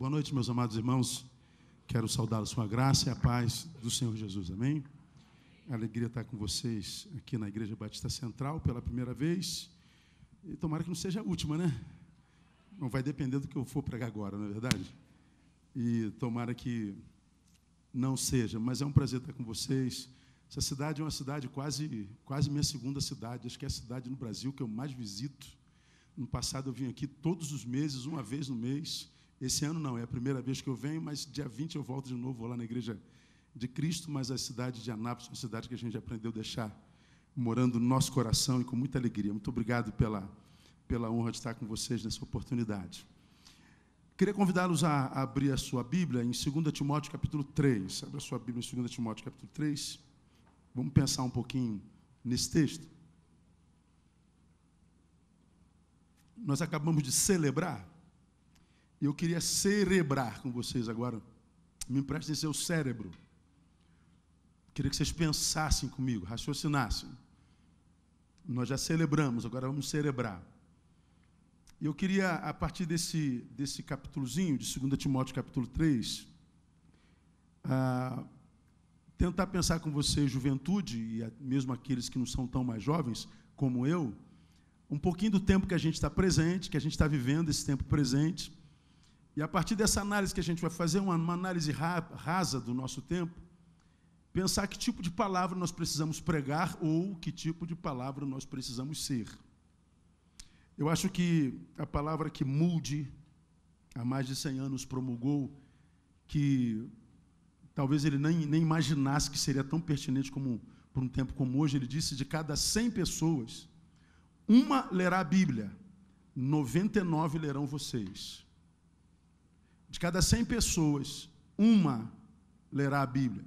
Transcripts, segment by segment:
Boa noite, meus amados irmãos. Quero saudá-los com a graça e a paz do Senhor Jesus. Amém? É alegria estar com vocês aqui na Igreja Batista Central pela primeira vez. E tomara que não seja a última, né? Não vai depender do que eu for pregar agora, não é verdade? E tomara que não seja, mas é um prazer estar com vocês. Essa cidade é uma cidade quase minha segunda cidade. Acho que é a cidade no Brasil que eu mais visito. No passado eu vim aqui todos os meses, uma vez no mês. Esse ano não, é a primeira vez que eu venho, mas dia 20 eu volto de novo, vou lá na Igreja de Cristo, mas a cidade de Anápolis é uma cidade que a gente aprendeu a deixar morando no nosso coração e com muita alegria. Muito obrigado pela honra de estar com vocês nessa oportunidade. Queria convidá-los a abrir a sua Bíblia em 2 Timóteo capítulo 3. Abra a sua Bíblia em 2 Timóteo capítulo 3. Vamos pensar um pouquinho nesse texto. Nós acabamos de celebrar, e eu queria cerebrar com vocês agora. Me emprestem seu cérebro. Queria que vocês pensassem comigo, raciocinassem. Nós já celebramos, agora vamos celebrar. E eu queria, a partir desse capítulozinho, de 2 Timóteo capítulo 3, tentar pensar com vocês, juventude, e mesmo aqueles que não são tão mais jovens como eu, um pouquinho do tempo que a gente está presente, que a gente está vivendo, esse tempo presente. E a partir dessa análise que a gente vai fazer, uma análise rasa do nosso tempo, pensar que tipo de palavra nós precisamos pregar ou que tipo de palavra nós precisamos ser. Eu acho que a palavra que Moody, há mais de 100 anos, promulgou, que talvez ele nem imaginasse que seria tão pertinente como por um tempo como hoje, ele disse: de cada 100 pessoas, uma lerá a Bíblia, 99 lerão vocês. De cada 100 pessoas, uma lerá a Bíblia.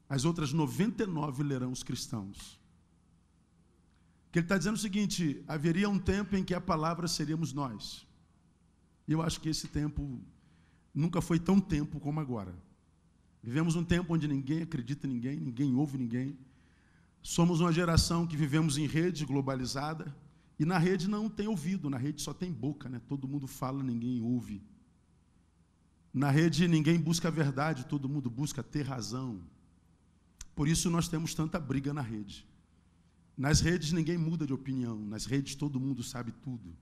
As outras 99 lerão os cristãos. Que ele está dizendo o seguinte: haveria um tempo em que a palavra seríamos nós. E eu acho que esse tempo nunca foi tão tempo como agora. Vivemos um tempo onde ninguém acredita em ninguém, ninguém ouve ninguém. Somos uma geração que vivemos em rede globalizada, e na rede não tem ouvido, na rede só tem boca, né? Todo mundo fala, ninguém ouve. Na rede ninguém busca a verdade, todo mundo busca ter razão. Por isso nós temos tanta briga na rede. Nas redes ninguém muda de opinião, nas redes todo mundo sabe tudo.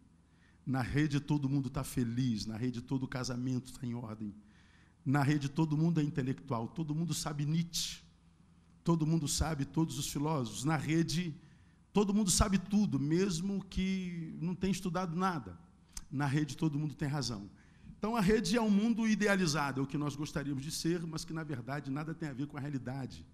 Na rede todo mundo está feliz, na rede todo casamento está em ordem. Na rede todo mundo é intelectual, todo mundo sabe Nietzsche. Todo mundo sabe, todos os filósofos. Na rede, todo mundo sabe tudo, mesmo que não tenha estudado nada. Na rede, todo mundo tem razão. Então, a rede é um mundo idealizado, é o que nós gostaríamos de ser, mas que, na verdade, nada tem a ver com a realidade.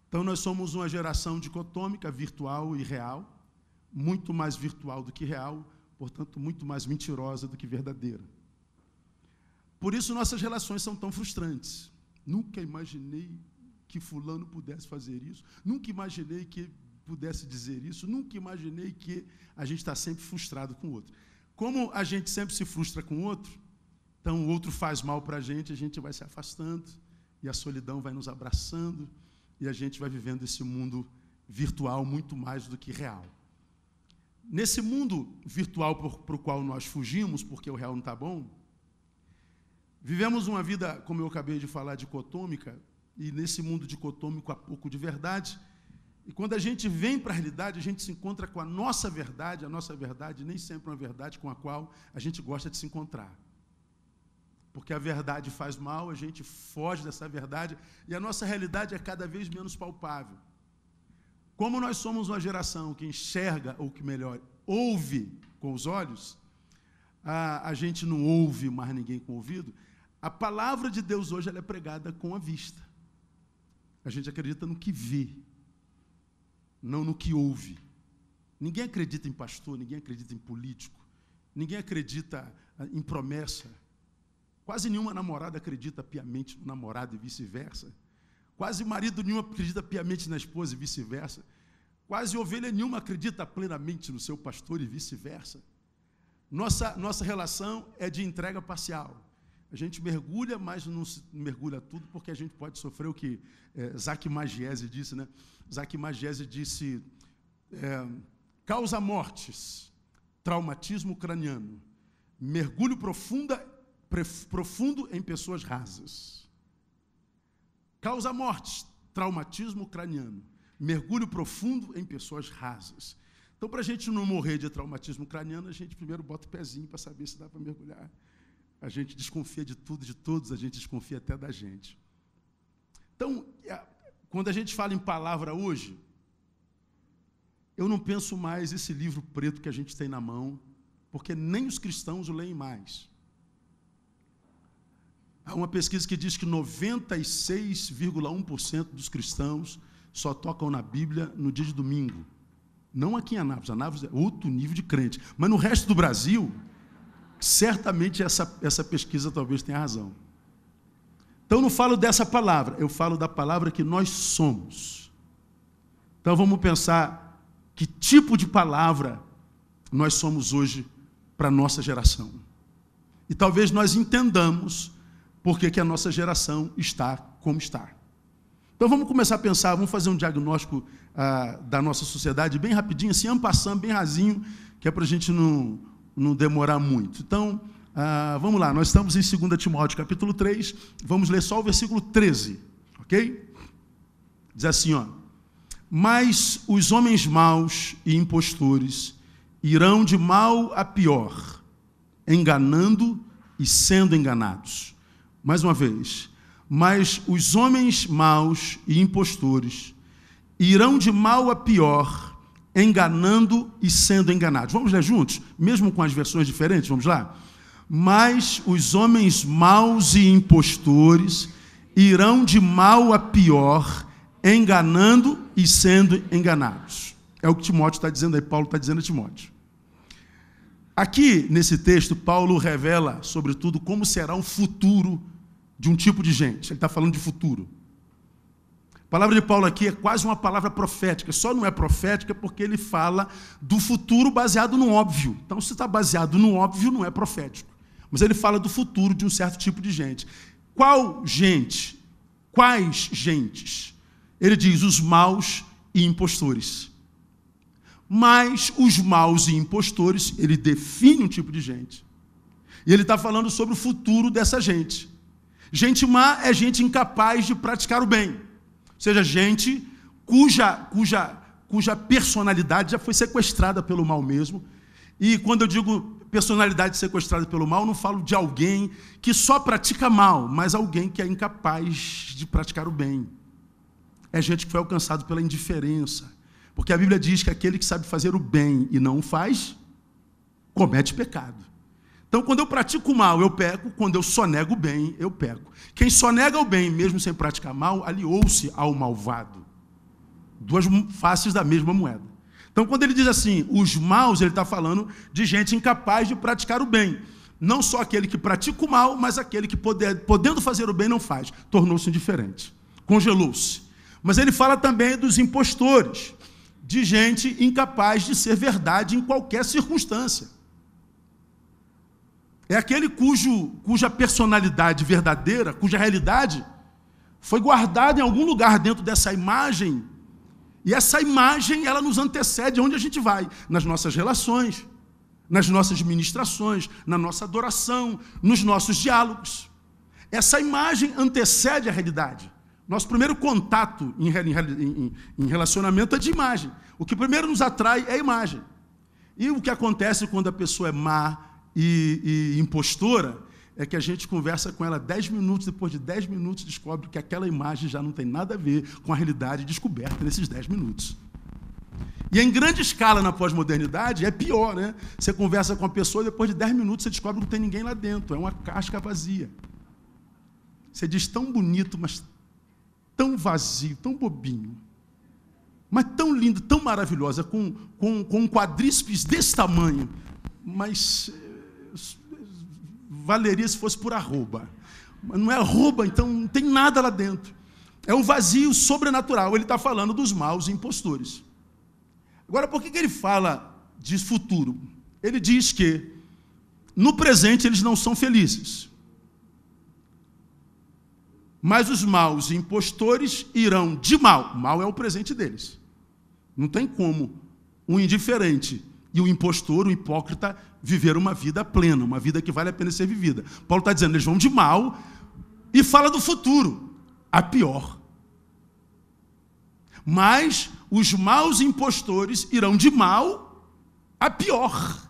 Então, nós somos uma geração dicotômica, virtual e real, muito mais virtual do que real, portanto, muito mais mentirosa do que verdadeira. Por isso, nossas relações são tão frustrantes. Nunca imaginei que fulano pudesse fazer isso, nunca imaginei que pudesse dizer isso, nunca imaginei que a gente está sempre frustrado com o outro. Como a gente sempre se frustra com o outro, então o outro faz mal para a gente vai se afastando, e a solidão vai nos abraçando, e a gente vai vivendo esse mundo virtual muito mais do que real. Nesse mundo virtual para o qual nós fugimos, porque o real não está bom, vivemos uma vida, como eu acabei de falar, dicotômica, e nesse mundo dicotômico há pouco de verdade. E quando a gente vem para a realidade, a gente se encontra com a nossa verdade nem sempre é uma verdade com a qual a gente gosta de se encontrar. Porque a verdade faz mal, a gente foge dessa verdade, e a nossa realidade é cada vez menos palpável. Como nós somos uma geração que enxerga, ou que melhor, ouve com os olhos, a gente não ouve mais ninguém com o ouvido. A palavra de Deus hoje ela é pregada com a vista. A gente acredita no que vê, não no que ouve. Ninguém acredita em pastor, ninguém acredita em político, ninguém acredita em promessa. Quase nenhuma namorada acredita piamente no namorado e vice-versa. Quase marido nenhum acredita piamente na esposa e vice-versa. Quase ovelha nenhuma acredita plenamente no seu pastor e vice-versa. Nossa relação é de entrega parcial. A gente mergulha, mas não mergulha tudo, porque a gente pode sofrer o que Zach Magiese disse, né? Zach Magiese disse, causa mortes, traumatismo craniano, mergulho profundo em pessoas rasas. Causa mortes, traumatismo craniano. Mergulho profundo em pessoas rasas. Então, para a gente não morrer de traumatismo craniano, a gente primeiro bota o pezinho para saber se dá para mergulhar. A gente desconfia de tudo, de todos, a gente desconfia até da gente. Então, quando a gente fala em palavra hoje, eu não penso mais esse livro preto que a gente tem na mão, porque nem os cristãos o leem mais. Há uma pesquisa que diz que 96,1% dos cristãos só tocam na Bíblia no dia de domingo. Não aqui em Anápolis. Anápolis é outro nível de crente. Mas no resto do Brasil, certamente essa pesquisa talvez tenha razão. Então eu não falo dessa palavra, eu falo da palavra que nós somos. Então vamos pensar que tipo de palavra nós somos hoje para a nossa geração. E talvez nós entendamos por que a nossa geração está como está. Então vamos começar a pensar, vamos fazer um diagnóstico da nossa sociedade bem rapidinho, assim, en passant, bem rasinho, que é para a gente não demorar muito. Então, vamos lá, nós estamos em 2 Timóteo, capítulo 3, vamos ler só o versículo 13, ok? Diz assim, ó: mas os homens maus e impostores irão de mal a pior, enganando e sendo enganados. Mais uma vez, mas os homens maus e impostores irão de mal a pior, enganando e sendo enganados. Vamos ler juntos? Mesmo com as versões diferentes, vamos lá? Mas os homens maus e impostores irão de mal a pior, enganando e sendo enganados. É o que Timóteo está dizendo aí, Paulo está dizendo a Timóteo. Aqui, nesse texto, Paulo revela, sobretudo, como será o futuro de um tipo de gente. Ele está falando de futuro. A palavra de Paulo aqui é quase uma palavra profética. Só não é profética porque ele fala do futuro baseado no óbvio. Então, se está baseado no óbvio, não é profético. Mas ele fala do futuro de um certo tipo de gente. Qual gente? Quais gentes? Ele diz os maus e impostores. Mas os maus e impostores, ele define um tipo de gente. E ele está falando sobre o futuro dessa gente. Gente má é gente incapaz de praticar o bem. Ou seja, gente cuja personalidade já foi sequestrada pelo mal mesmo. E quando eu digo personalidade sequestrada pelo mal, não falo de alguém que só pratica mal, mas alguém que é incapaz de praticar o bem. É gente que foi alcançado pela indiferença. Porque a Bíblia diz que aquele que sabe fazer o bem e não o faz, comete pecado. Então, quando eu pratico o mal, eu peco. Quando eu sonego o bem, eu peco. Quem sonega o bem, mesmo sem praticar mal, aliou-se ao malvado. Duas faces da mesma moeda. Então, quando ele diz assim, os maus, ele está falando de gente incapaz de praticar o bem. Não só aquele que pratica o mal, mas aquele que, podendo fazer o bem, não faz. Tornou-se indiferente. Congelou-se. Mas ele fala também dos impostores, de gente incapaz de ser verdade em qualquer circunstância. É aquele cuja personalidade verdadeira, cuja realidade foi guardada em algum lugar dentro dessa imagem, e essa imagem, ela nos antecede aonde a gente vai, nas nossas relações, nas nossas ministrações, na nossa adoração, nos nossos diálogos. Essa imagem antecede a realidade. Nosso primeiro contato em relacionamento é de imagem. O que primeiro nos atrai é a imagem. E o que acontece quando a pessoa é má e impostora é que a gente conversa com ela 10 minutos, depois de 10 minutos descobre que aquela imagem já não tem nada a ver com a realidade descoberta nesses 10 minutos. E em grande escala na pós-modernidade é pior, né? Você conversa com a pessoa e depois de 10 minutos você descobre que não tem ninguém lá dentro, é uma casca vazia. Você diz tão bonito, mas tão vazio, tão bobinho, mas tão lindo, tão maravilhosa, com um quadríceps desse tamanho, mas valeria se fosse por arroba. Mas não é arroba, então não tem nada lá dentro. É um vazio sobrenatural. Ele está falando dos maus impostores. Agora, por que ele fala de futuro? Ele diz que no presente eles não são felizes. Mas os maus impostores irão de mal. Mal é o presente deles. Não tem como um indiferente e o impostor, o hipócrita, viver uma vida plena, uma vida que vale a pena ser vivida. Paulo está dizendo, eles vão de mal, e fala do futuro, a pior. Mas os maus impostores irão de mal a pior.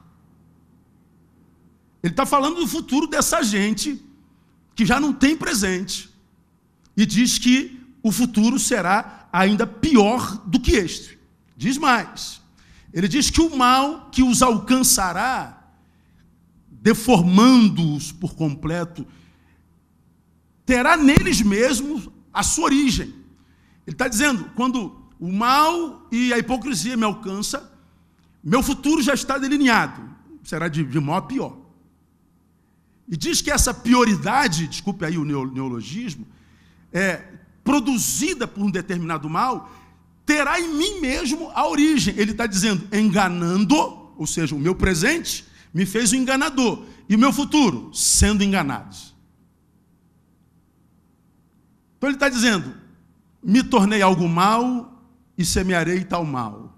Ele está falando do futuro dessa gente que já não tem presente. E diz que o futuro será ainda pior do que este. Diz mais. Ele diz que o mal que os alcançará, deformando-os por completo, terá neles mesmos a sua origem. Ele está dizendo, quando o mal e a hipocrisia me alcançam, meu futuro já está delineado. Será de mal a pior. E diz que essa pioridade, desculpe aí o neologismo, produzida por um determinado mal, terá em mim mesmo a origem. Ele está dizendo, enganando, ou seja, o meu presente me fez um enganador. E o meu futuro, sendo enganados. Então ele está dizendo, me tornei algo mal e semearei tal mal.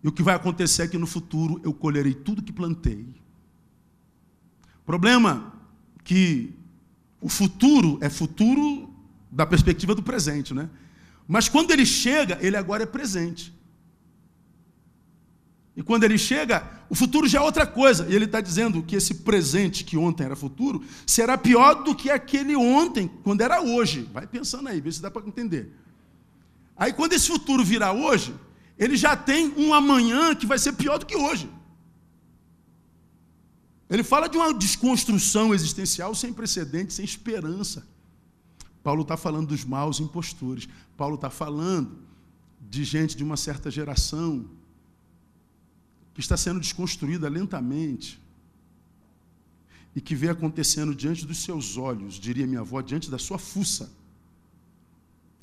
E o que vai acontecer é que no futuro eu colherei tudo que plantei. O problema é que o futuro é futuro da perspectiva do presente, né? Mas quando ele chega, ele agora é presente. E quando ele chega, o futuro já é outra coisa. E ele está dizendo que esse presente, que ontem era futuro, será pior do que aquele ontem, quando era hoje. Vai pensando aí, vê se dá para entender. Aí quando esse futuro virar hoje, ele já tem um amanhã que vai ser pior do que hoje. Ele fala de uma desconstrução existencial sem precedentes, sem esperança. Paulo está falando dos maus impostores. Paulo está falando de gente de uma certa geração que está sendo desconstruída lentamente e que vê acontecendo diante dos seus olhos, diria minha avó, diante da sua fuça.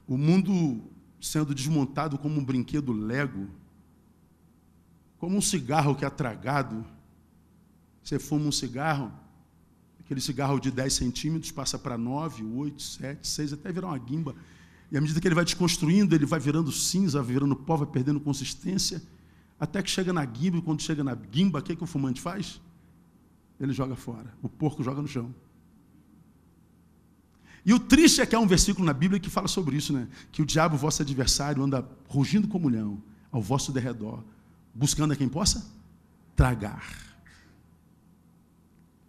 O mundo sendo desmontado como um brinquedo Lego, como um cigarro que é tragado. Você fuma um cigarro, aquele cigarro de 10 centímetros passa para 9, 8, 7, 6, até virar uma guimba. E à medida que ele vai desconstruindo, ele vai virando cinza, vai virando pó, vai perdendo consistência, até que chega na guimba, e quando chega na guimba, o que o fumante faz? Ele joga fora, o porco joga no chão. E o triste é que há um versículo na Bíblia que fala sobre isso, né? Que o diabo, vosso adversário, anda rugindo como leão ao vosso derredor, buscando a quem possa tragar.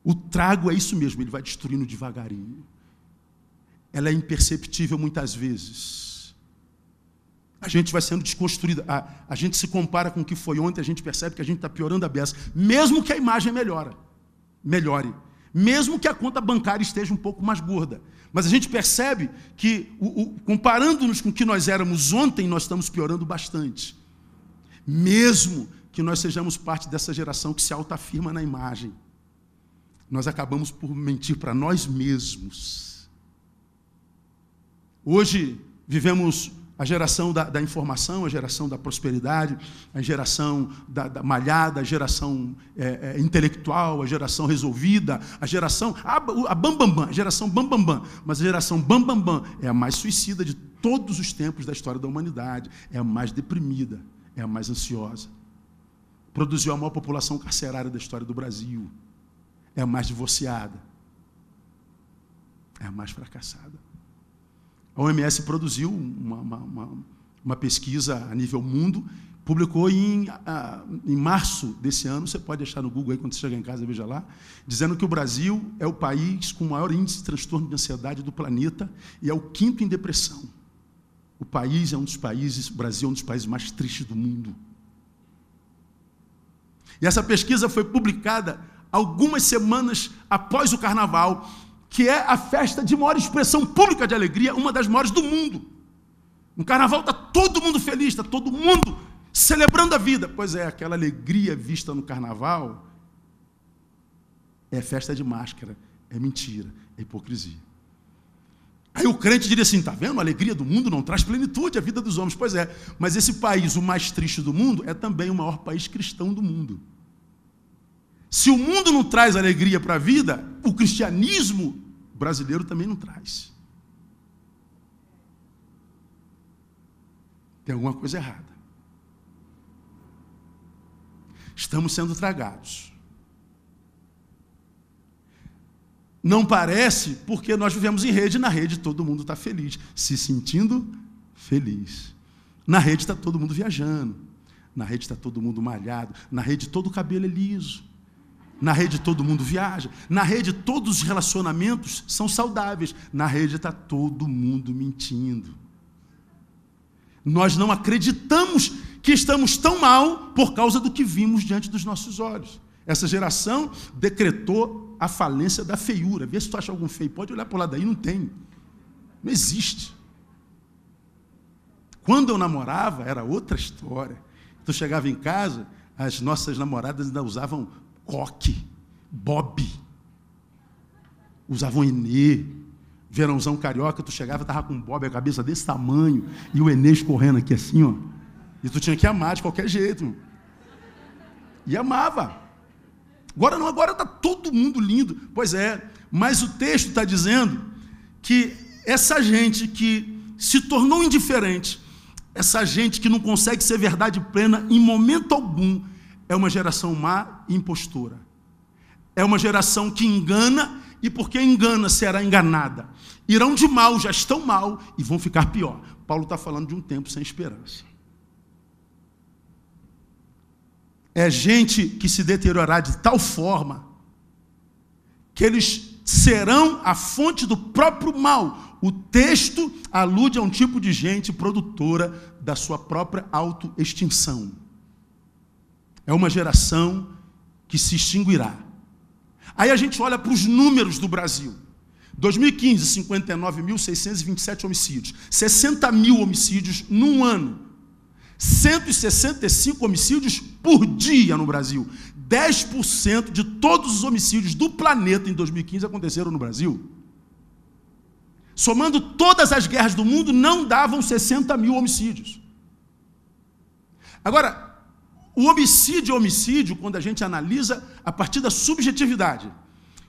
O trago é isso mesmo, ele vai destruindo devagarinho. Ela é imperceptível muitas vezes. A gente vai sendo desconstruída. A gente se compara com o que foi ontem, a gente percebe que a gente está piorando a beça. Mesmo que a imagem melhore. Mesmo que a conta bancária esteja um pouco mais gorda. Mas a gente percebe que, comparando-nos com o que nós éramos ontem, nós estamos piorando bastante. Mesmo que nós sejamos parte dessa geração que se autoafirma na imagem, nós acabamos por mentir para nós mesmos. Hoje vivemos a geração da informação, a geração da prosperidade, a geração da malhada, a geração intelectual, a geração resolvida, a geração a bambambam, a geração bambambam. Mas a geração bambambam é a mais suicida de todos os tempos da história da humanidade, é a mais deprimida, é a mais ansiosa. Produziu a maior população carcerária da história do Brasil. É a mais divorciada, é a mais fracassada. A OMS produziu uma pesquisa a nível mundo, publicou em março desse ano, você pode achar no Google aí, quando você chegar em casa, veja lá, dizendo que o Brasil é o país com o maior índice de transtorno de ansiedade do planeta e é o 5º em depressão. O Brasil é um dos países mais tristes do mundo. E essa pesquisa foi publicada algumas semanas após o Carnaval, que é a festa de maior expressão pública de alegria, uma das maiores do mundo. No Carnaval está todo mundo feliz, está todo mundo celebrando a vida. Pois é, aquela alegria vista no Carnaval é festa de máscara, é mentira, é hipocrisia. Aí o crente diria assim, está vendo? A alegria do mundo não traz plenitude à vida dos homens. Pois é, mas esse país, o mais triste do mundo, é também o maior país cristão do mundo. Se o mundo não traz alegria para a vida, o cristianismo brasileiro também não traz. Tem alguma coisa errada. Estamos sendo tragados. Não parece porque nós vivemos em rede, e na rede todo mundo está feliz, se sentindo feliz. Na rede está todo mundo viajando, na rede está todo mundo malhado, na rede todo o cabelo é liso, na rede todo mundo viaja, na rede todos os relacionamentos são saudáveis, na rede está todo mundo mentindo. Nós não acreditamos que estamos tão mal por causa do que vimos diante dos nossos olhos. Essa geração decretou a falência da feiura. Vê se tu acha algum feio. Pode olhar para o lado aí, não tem. Não existe. Quando eu namorava, era outra história. Tu chegava em casa, as nossas namoradas ainda usavam coque, bob, usavam enê. Verãozão carioca, tu chegava, estava com um bob, a cabeça desse tamanho, e o enê escorrendo aqui assim, ó. E tu tinha que amar de qualquer jeito. E amava. Agora não, agora está todo mundo lindo. Pois é, mas o texto está dizendo que essa gente que se tornou indiferente, essa gente que não consegue ser verdade plena em momento algum, é uma geração má e impostora. É uma geração que engana, e porque engana será enganada. Irão de mal, já estão mal, e vão ficar pior. Paulo está falando de um tempo sem esperança. É gente que se deteriorará de tal forma que eles serão a fonte do próprio mal. O texto alude a um tipo de gente produtora da sua própria autoextinção. É uma geração que se extinguirá. Aí a gente olha para os números do Brasil. 2015, 59.627 homicídios. 60 mil homicídios num ano. 165 homicídios por dia no Brasil. 10% de todos os homicídios do planeta em 2015 aconteceram no Brasil. Somando todas as guerras do mundo, não davam 60 mil homicídios. Agora, o homicídio é homicídio quando a gente analisa a partir da subjetividade.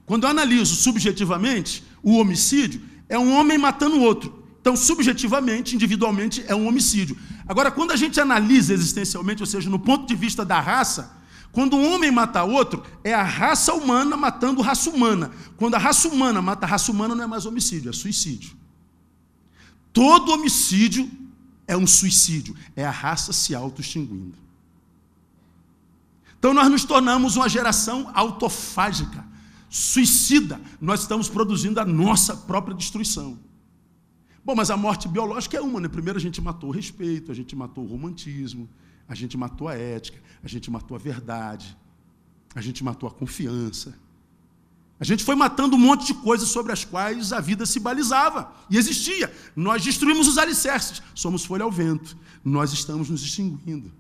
Quando eu analiso subjetivamente, o homicídio é um homem matando o outro. Então, subjetivamente, individualmente, é um homicídio. Agora, quando a gente analisa existencialmente, ou seja, no ponto de vista da raça, quando um homem mata outro, é a raça humana matando raça humana. Quando a raça humana mata a raça humana, não é mais homicídio, é suicídio. Todo homicídio é um suicídio, é a raça se auto-extinguindo. Então nós nos tornamos uma geração autofágica, suicida. Nós estamos produzindo a nossa própria destruição. Bom, mas a morte biológica é uma, né? Primeiro a gente matou o respeito, a gente matou o romantismo, a gente matou a ética, a gente matou a verdade, a gente matou a confiança. A gente foi matando um monte de coisas sobre as quais a vida se balizava e existia. Nós destruímos os alicerces, somos folha ao vento, nós estamos nos extinguindo.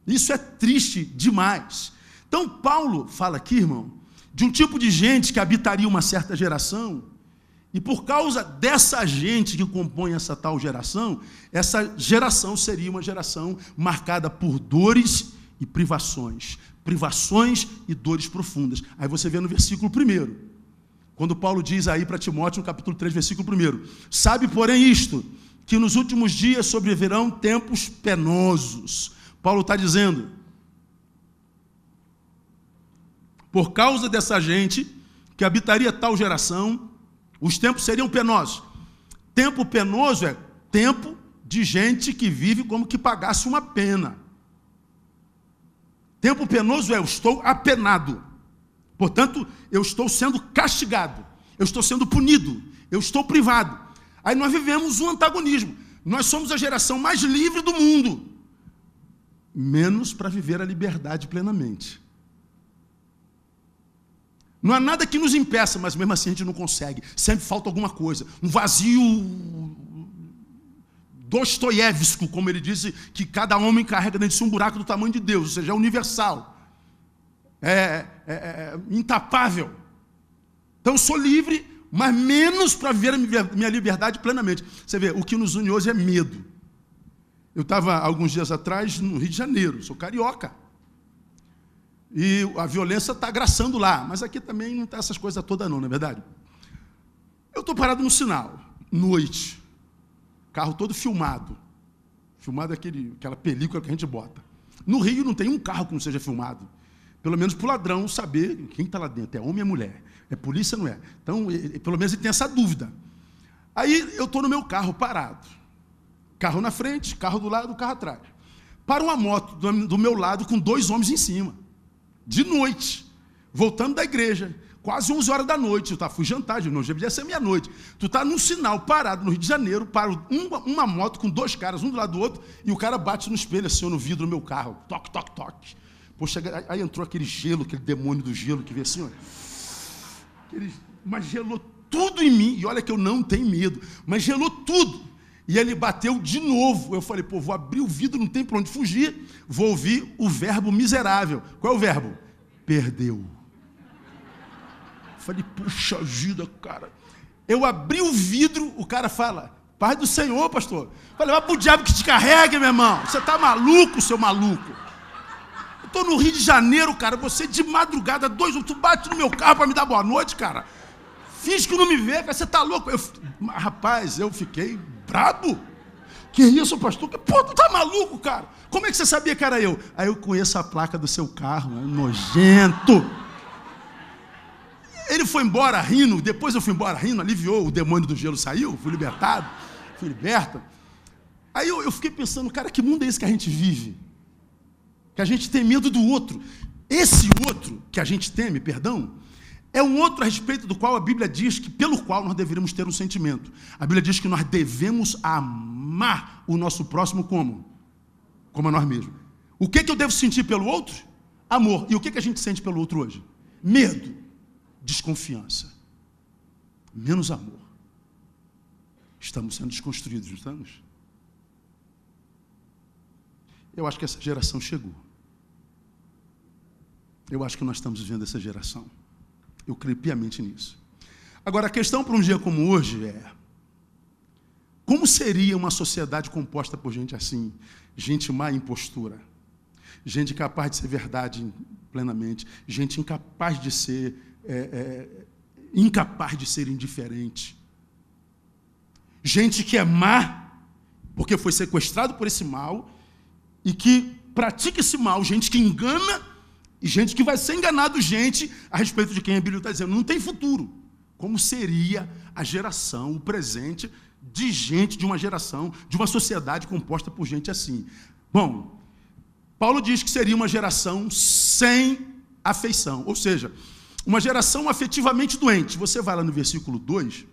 Isso é triste demais. Então Paulo fala aqui, irmão, de um tipo de gente que habitaria uma certa geração, e por causa dessa gente que compõe essa tal geração, essa geração seria uma geração marcada por dores e privações. Privações e dores profundas. Aí você vê no versículo 1, quando Paulo diz aí para Timóteo, no capítulo 3, versículo 1, sabe, porém, isto, que nos últimos dias sobrevirão tempos penosos. Paulo está dizendo, por causa dessa gente que habitaria tal geração, os tempos seriam penosos. Tempo penoso é tempo de gente que vive como que pagasse uma pena. Tempo penoso é eu estou apenado. Portanto, eu estou sendo castigado. Eu estou sendo punido. Eu estou privado. Aí nós vivemos um antagonismo. Nós somos a geração mais livre do mundo. Menos para viver a liberdade plenamente. Não há nada que nos impeça, mas mesmo assim a gente não consegue. Sempre falta alguma coisa. Um vazio dostoiévsco, como ele disse, que cada homem carrega dentro de si um buraco do tamanho de Deus, ou seja, é universal. É intapável. Então eu sou livre, mas menos para viver a minha liberdade plenamente. Você vê, o que nos une hoje é medo. Eu estava, alguns dias atrás, no Rio de Janeiro, sou carioca. E a violência está agraçando lá, mas aqui também não está essas coisas todas não é verdade? Eu estou parado no sinal, noite, carro todo filmado. Filmado é aquela película que a gente bota. No Rio não tem um carro que não seja filmado. Pelo menos para o ladrão saber quem está lá dentro, é homem ou é mulher, é polícia ou não é. Então, pelo menos ele tem essa dúvida. Aí eu estou no meu carro parado. Carro na frente, carro do lado, carro atrás. Para uma moto do meu lado com 2 homens em cima. De noite, voltando da igreja, quase 11 horas da noite. Eu fui jantar, não devia ser meia-noite. Tu está num sinal parado no Rio de Janeiro, para uma moto com 2 caras, um do lado do outro, e o cara bate no espelho, assim, no vidro do meu carro. Toque, toque, toque. Poxa, aí entrou aquele gelo, aquele demônio do gelo que veio assim, ó. Mas gelou tudo em mim. E olha que eu não tenho medo, mas gelou tudo. E ele bateu de novo. Eu falei, vou abrir o vidro, não tem para onde fugir. Vou ouvir o verbo miserável. Qual é o verbo? Perdeu. Eu falei, puxa vida, cara. Eu abri o vidro, o cara fala, paz do Senhor, pastor. Eu falei, vai pro diabo que te carregue, meu irmão. Você tá maluco, seu maluco. Estou no Rio de Janeiro, cara, você de madrugada, 2, tu bate no meu carro para me dar boa noite, cara. Finge que não me vê, cara, você tá louco. Rapaz, eu fiquei brabo. Que isso, pastor? Pô, tu tá maluco, cara? Como é que você sabia que era eu? Aí eu conheço a placa do seu carro, nojento. Ele foi embora rindo, depois eu fui embora rindo, aliviou, o demônio do gelo saiu, fui libertado, fui liberto. Aí eu fiquei pensando, cara, que mundo é esse que a gente vive? Que a gente tem medo do outro. Esse outro que a gente teme, perdão, é um outro a respeito do qual a Bíblia diz que, pelo qual nós deveríamos ter um sentimento. A Bíblia diz que nós devemos amar o nosso próximo como? Como a nós mesmos. O que eu devo sentir pelo outro? Amor. E o que a gente sente pelo outro hoje? Medo, desconfiança, menos amor. Estamos sendo desconstruídos, não estamos? Eu acho que essa geração chegou. Eu acho que nós estamos vivendo essa geração. Eu creio piamente nisso. Agora, a questão para um dia como hoje é: como seria uma sociedade composta por gente assim? Gente má em postura, gente incapaz de ser verdade plenamente, gente incapaz de ser indiferente, gente que é má porque foi sequestrado por esse mal e que pratica esse mal, gente que engana e gente que vai ser enganado, gente a respeito de quem a Bíblia está dizendo não tem futuro. Como seria a geração, o presente de gente, de uma geração, de uma sociedade composta por gente assim? Bom, Paulo diz que seria uma geração sem afeição, ou seja, uma geração afetivamente doente. Você vai lá no versículo 2,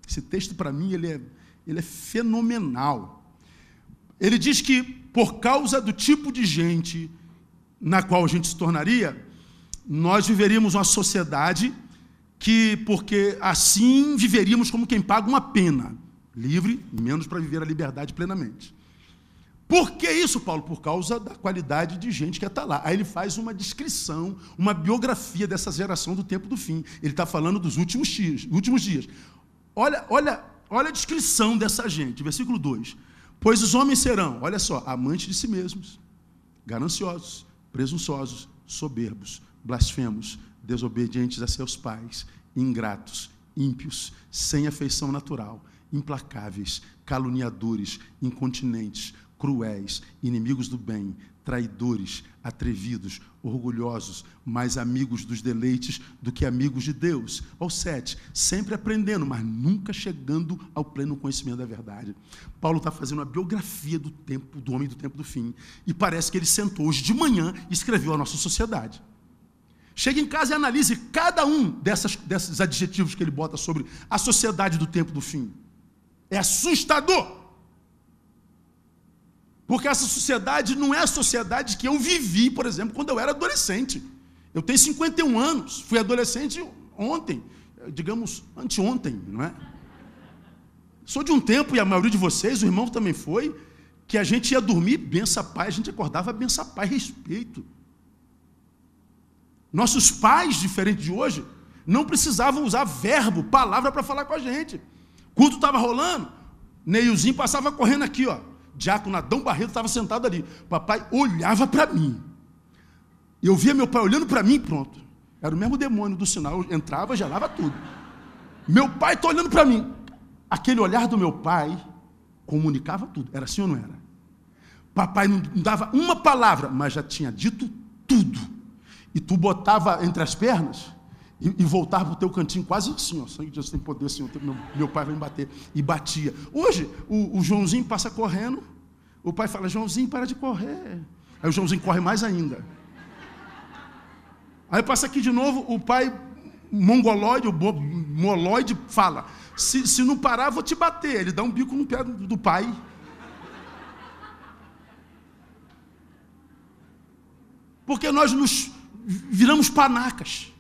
esse texto para mim ele é fenomenal. Ele diz que por causa do tipo de gente na qual a gente se tornaria, nós viveríamos uma sociedade que, porque assim viveríamos como quem paga uma pena, livre, menos para viver a liberdade plenamente. Por que isso, Paulo? Por causa da qualidade de gente que está lá. Aí ele faz uma descrição, uma biografia dessa geração do tempo do fim. Ele está falando dos últimos dias. Olha a descrição dessa gente, versículo 2. Pois os homens serão, olha só, amantes de si mesmos, gananciosos, presunçosos, soberbos, blasfemos, desobedientes a seus pais, ingratos, ímpios, sem afeição natural, implacáveis, caluniadores, incontinentes, cruéis, inimigos do bem, traidores, atrevidos, orgulhosos, mais amigos dos deleites do que amigos de Deus. Ao 7, sempre aprendendo, mas nunca chegando ao pleno conhecimento da verdade. Paulo está fazendo uma biografia do homem do tempo do fim, e parece que ele sentou hoje de manhã e escreveu a nossa sociedade. Chegue em casa e analise cada um desses adjetivos que ele bota sobre a sociedade do tempo do fim. É assustador. Porque essa sociedade não é a sociedade que eu vivi, por exemplo, quando eu era adolescente. Eu tenho 51 anos, fui adolescente ontem, digamos, anteontem, não é? Sou de um tempo, e a maioria de vocês, o irmão também foi, que a gente ia dormir, benção pai, a gente acordava, benção pai, respeito. Nossos pais, diferente de hoje, não precisavam usar verbo, palavra para falar com a gente. Quando estava rolando, Neilzinho passava correndo aqui, ó. Diácono Adão Barreto estava sentado ali. Papai olhava para mim. Eu via meu pai olhando para mim, pronto. Era o mesmo demônio do sinal. Eu entrava, gelava tudo. Meu pai está olhando para mim. Aquele olhar do meu pai comunicava tudo. Era assim ou não era? Papai não dava uma palavra, mas já tinha dito tudo. E tu botava entre as pernas e voltava para o teu cantinho quase assim, ó, sangue de Deus tem poder, Senhor, meu pai vai me bater. E batia. Hoje, o Joãozinho passa correndo, o pai fala, Joãozinho, para de correr. Aí o Joãozinho corre mais ainda. Aí passa aqui de novo, o pai mongoloide, o moloide, fala, se não parar, vou te bater. Ele dá um bico no pé do pai. Porque nós nos viramos panacas.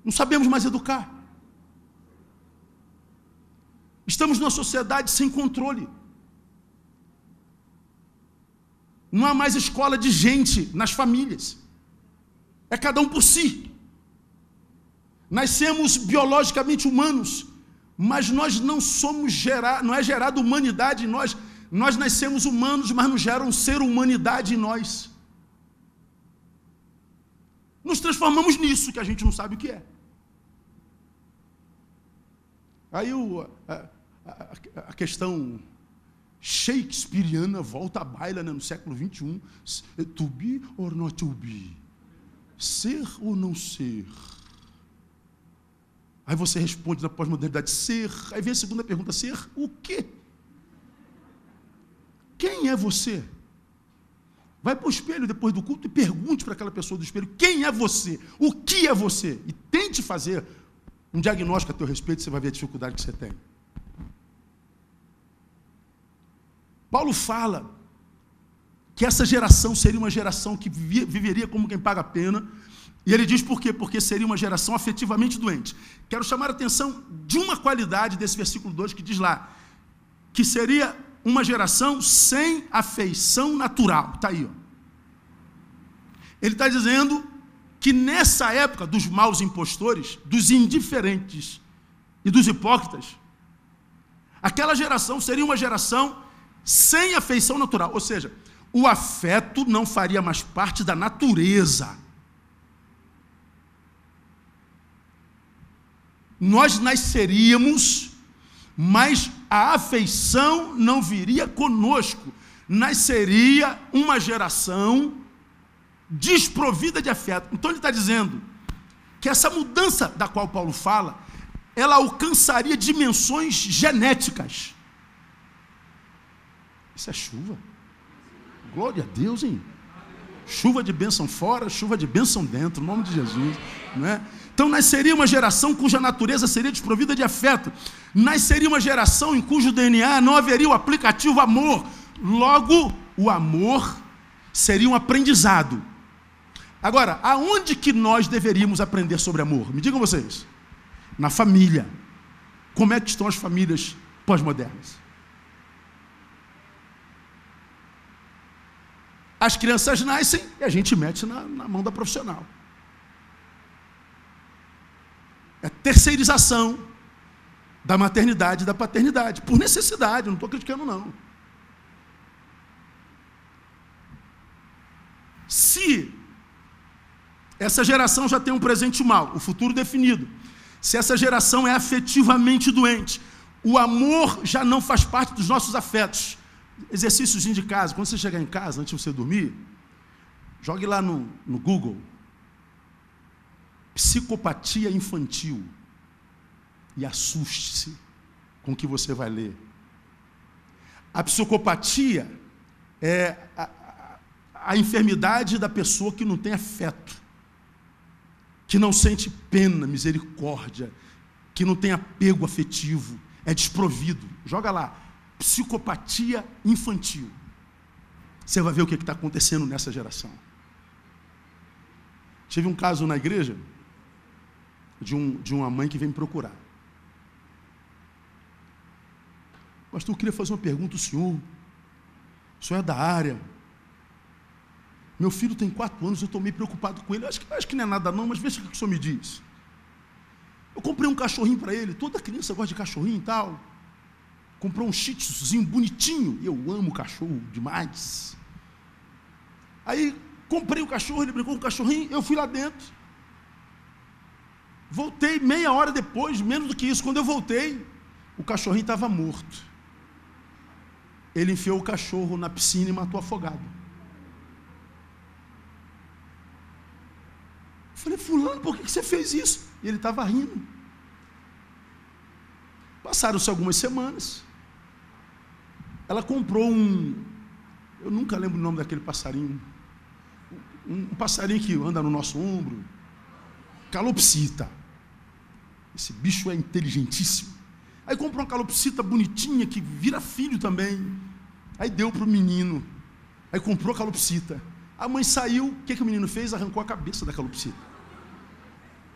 Não sabemos mais educar. Estamos numa sociedade sem controle. Não há mais escola de gente nas famílias. É cada um por si. Nascemos biologicamente humanos, mas nós não somos não é gerada humanidade em nós. Nós nascemos humanos, mas não gera um ser humanidade em nós. Nos transformamos nisso que a gente não sabe o que é. Aí a questão shakespeariana volta à baila, né, no século XXI. To be or not to be? Ser ou não ser? Aí você responde na pós-modernidade, ser. Aí vem a segunda pergunta, ser o quê? Quem é você? Vai para o espelho depois do culto e pergunte para aquela pessoa do espelho, quem é você? O que é você? E tente fazer um diagnóstico a teu respeito, você vai ver a dificuldade que você tem. Paulo fala que essa geração seria uma geração que viveria como quem paga a pena, e ele diz por quê? Porque seria uma geração afetivamente doente. Quero chamar a atenção de uma qualidade desse versículo 2 que diz lá, que seria uma geração sem afeição natural. Está aí, ó. Ele está dizendo que nessa época dos maus impostores, dos indiferentes e dos hipócritas, aquela geração seria uma geração sem afeição natural. Ou seja, o afeto não faria mais parte da natureza. Nós nasceríamos, mas a afeição não viria conosco. Nasceria uma geração desprovida de afeto. Então ele está dizendo que essa mudança da qual Paulo fala, ela alcançaria dimensões genéticas. Isso é chuva. Glória a Deus, hein? Chuva de bênção fora, chuva de bênção dentro, em nome de Jesus, não é? Então nasceria uma geração cuja natureza seria desprovida de afeto. Nasceria uma geração em cujo DNA não haveria o aplicativo amor. Logo, o amor seria um aprendizado. Agora, aonde que nós deveríamos aprender sobre amor? Me digam vocês. Na família. Como é que estão as famílias pós-modernas? As crianças nascem e a gente mete na mão da profissional. É terceirização da maternidade e da paternidade. Por necessidade, não estou criticando não. Se essa geração já tem um presente mal, o futuro definido, se essa geração é afetivamente doente, o amor já não faz parte dos nossos afetos. Exercíciozinho de casa, quando você chegar em casa, antes de você dormir, jogue lá no Google, psicopatia infantil, e assuste-se com o que você vai ler. A psicopatia é a enfermidade da pessoa que não tem afeto, que não sente pena, misericórdia, que não tem apego afetivo, é desprovido. Joga lá, psicopatia infantil. Você vai ver o que está acontecendo nessa geração. Tive um caso na igreja de uma mãe que veio me procurar. Pastor, eu queria fazer uma pergunta ao senhor. O senhor é da área. Meu filho tem 4 anos, eu estou meio preocupado com ele. Acho que não é nada não, mas veja o que o senhor me diz. Eu comprei um cachorrinho para ele. Toda criança gosta de cachorrinho e tal. Comprou um shih tzuzinho bonitinho. E eu amo cachorro demais. Aí comprei o cachorro, ele brincou com o cachorrinho. Eu fui lá dentro. Voltei meia hora depois, menos do que isso. Quando eu voltei, o cachorrinho estava morto. ele enfiou o cachorro na piscina e matou afogado. Eu falei, fulano, por que você fez isso? E ele estava rindo. Passaram-se algumas semanas. Ela comprou eu nunca lembro o nome daquele passarinho. Um passarinho que anda no nosso ombro. Calopsita. Esse bicho é inteligentíssimo. Aí comprou uma calopsita bonitinha, que vira filho também. Aí deu para o menino. Aí comprou a calopsita. A mãe saiu, o que o menino fez? Arrancou a cabeça da calopsita.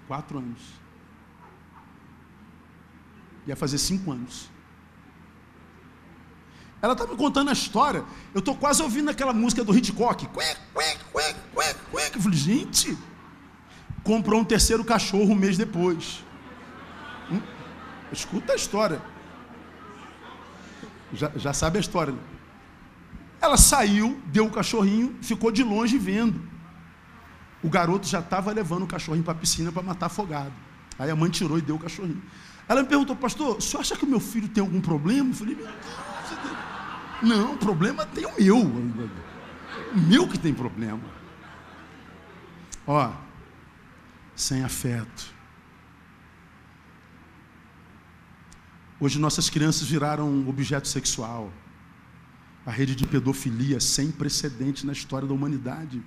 4 anos. Ia fazer 5 anos. Ela está me contando a história. Eu estou quase ouvindo aquela música do Hitchcock. Eu falei, gente, comprou um terceiro cachorro um mês depois. Escuta a história. Já sabe a história. Ela saiu, deu o cachorrinho, ficou de longe vendo. O garoto já estava levando o cachorrinho para a piscina para matar afogado. Aí a mãe tirou e deu o cachorrinho. Ela me perguntou, pastor, o senhor acha que o meu filho tem algum problema? Eu falei, não, o problema tem o meu. O meu que tem problema. Ó, sem afeto. Hoje nossas crianças viraram objeto sexual. A rede de pedofilia sem precedente na história da humanidade.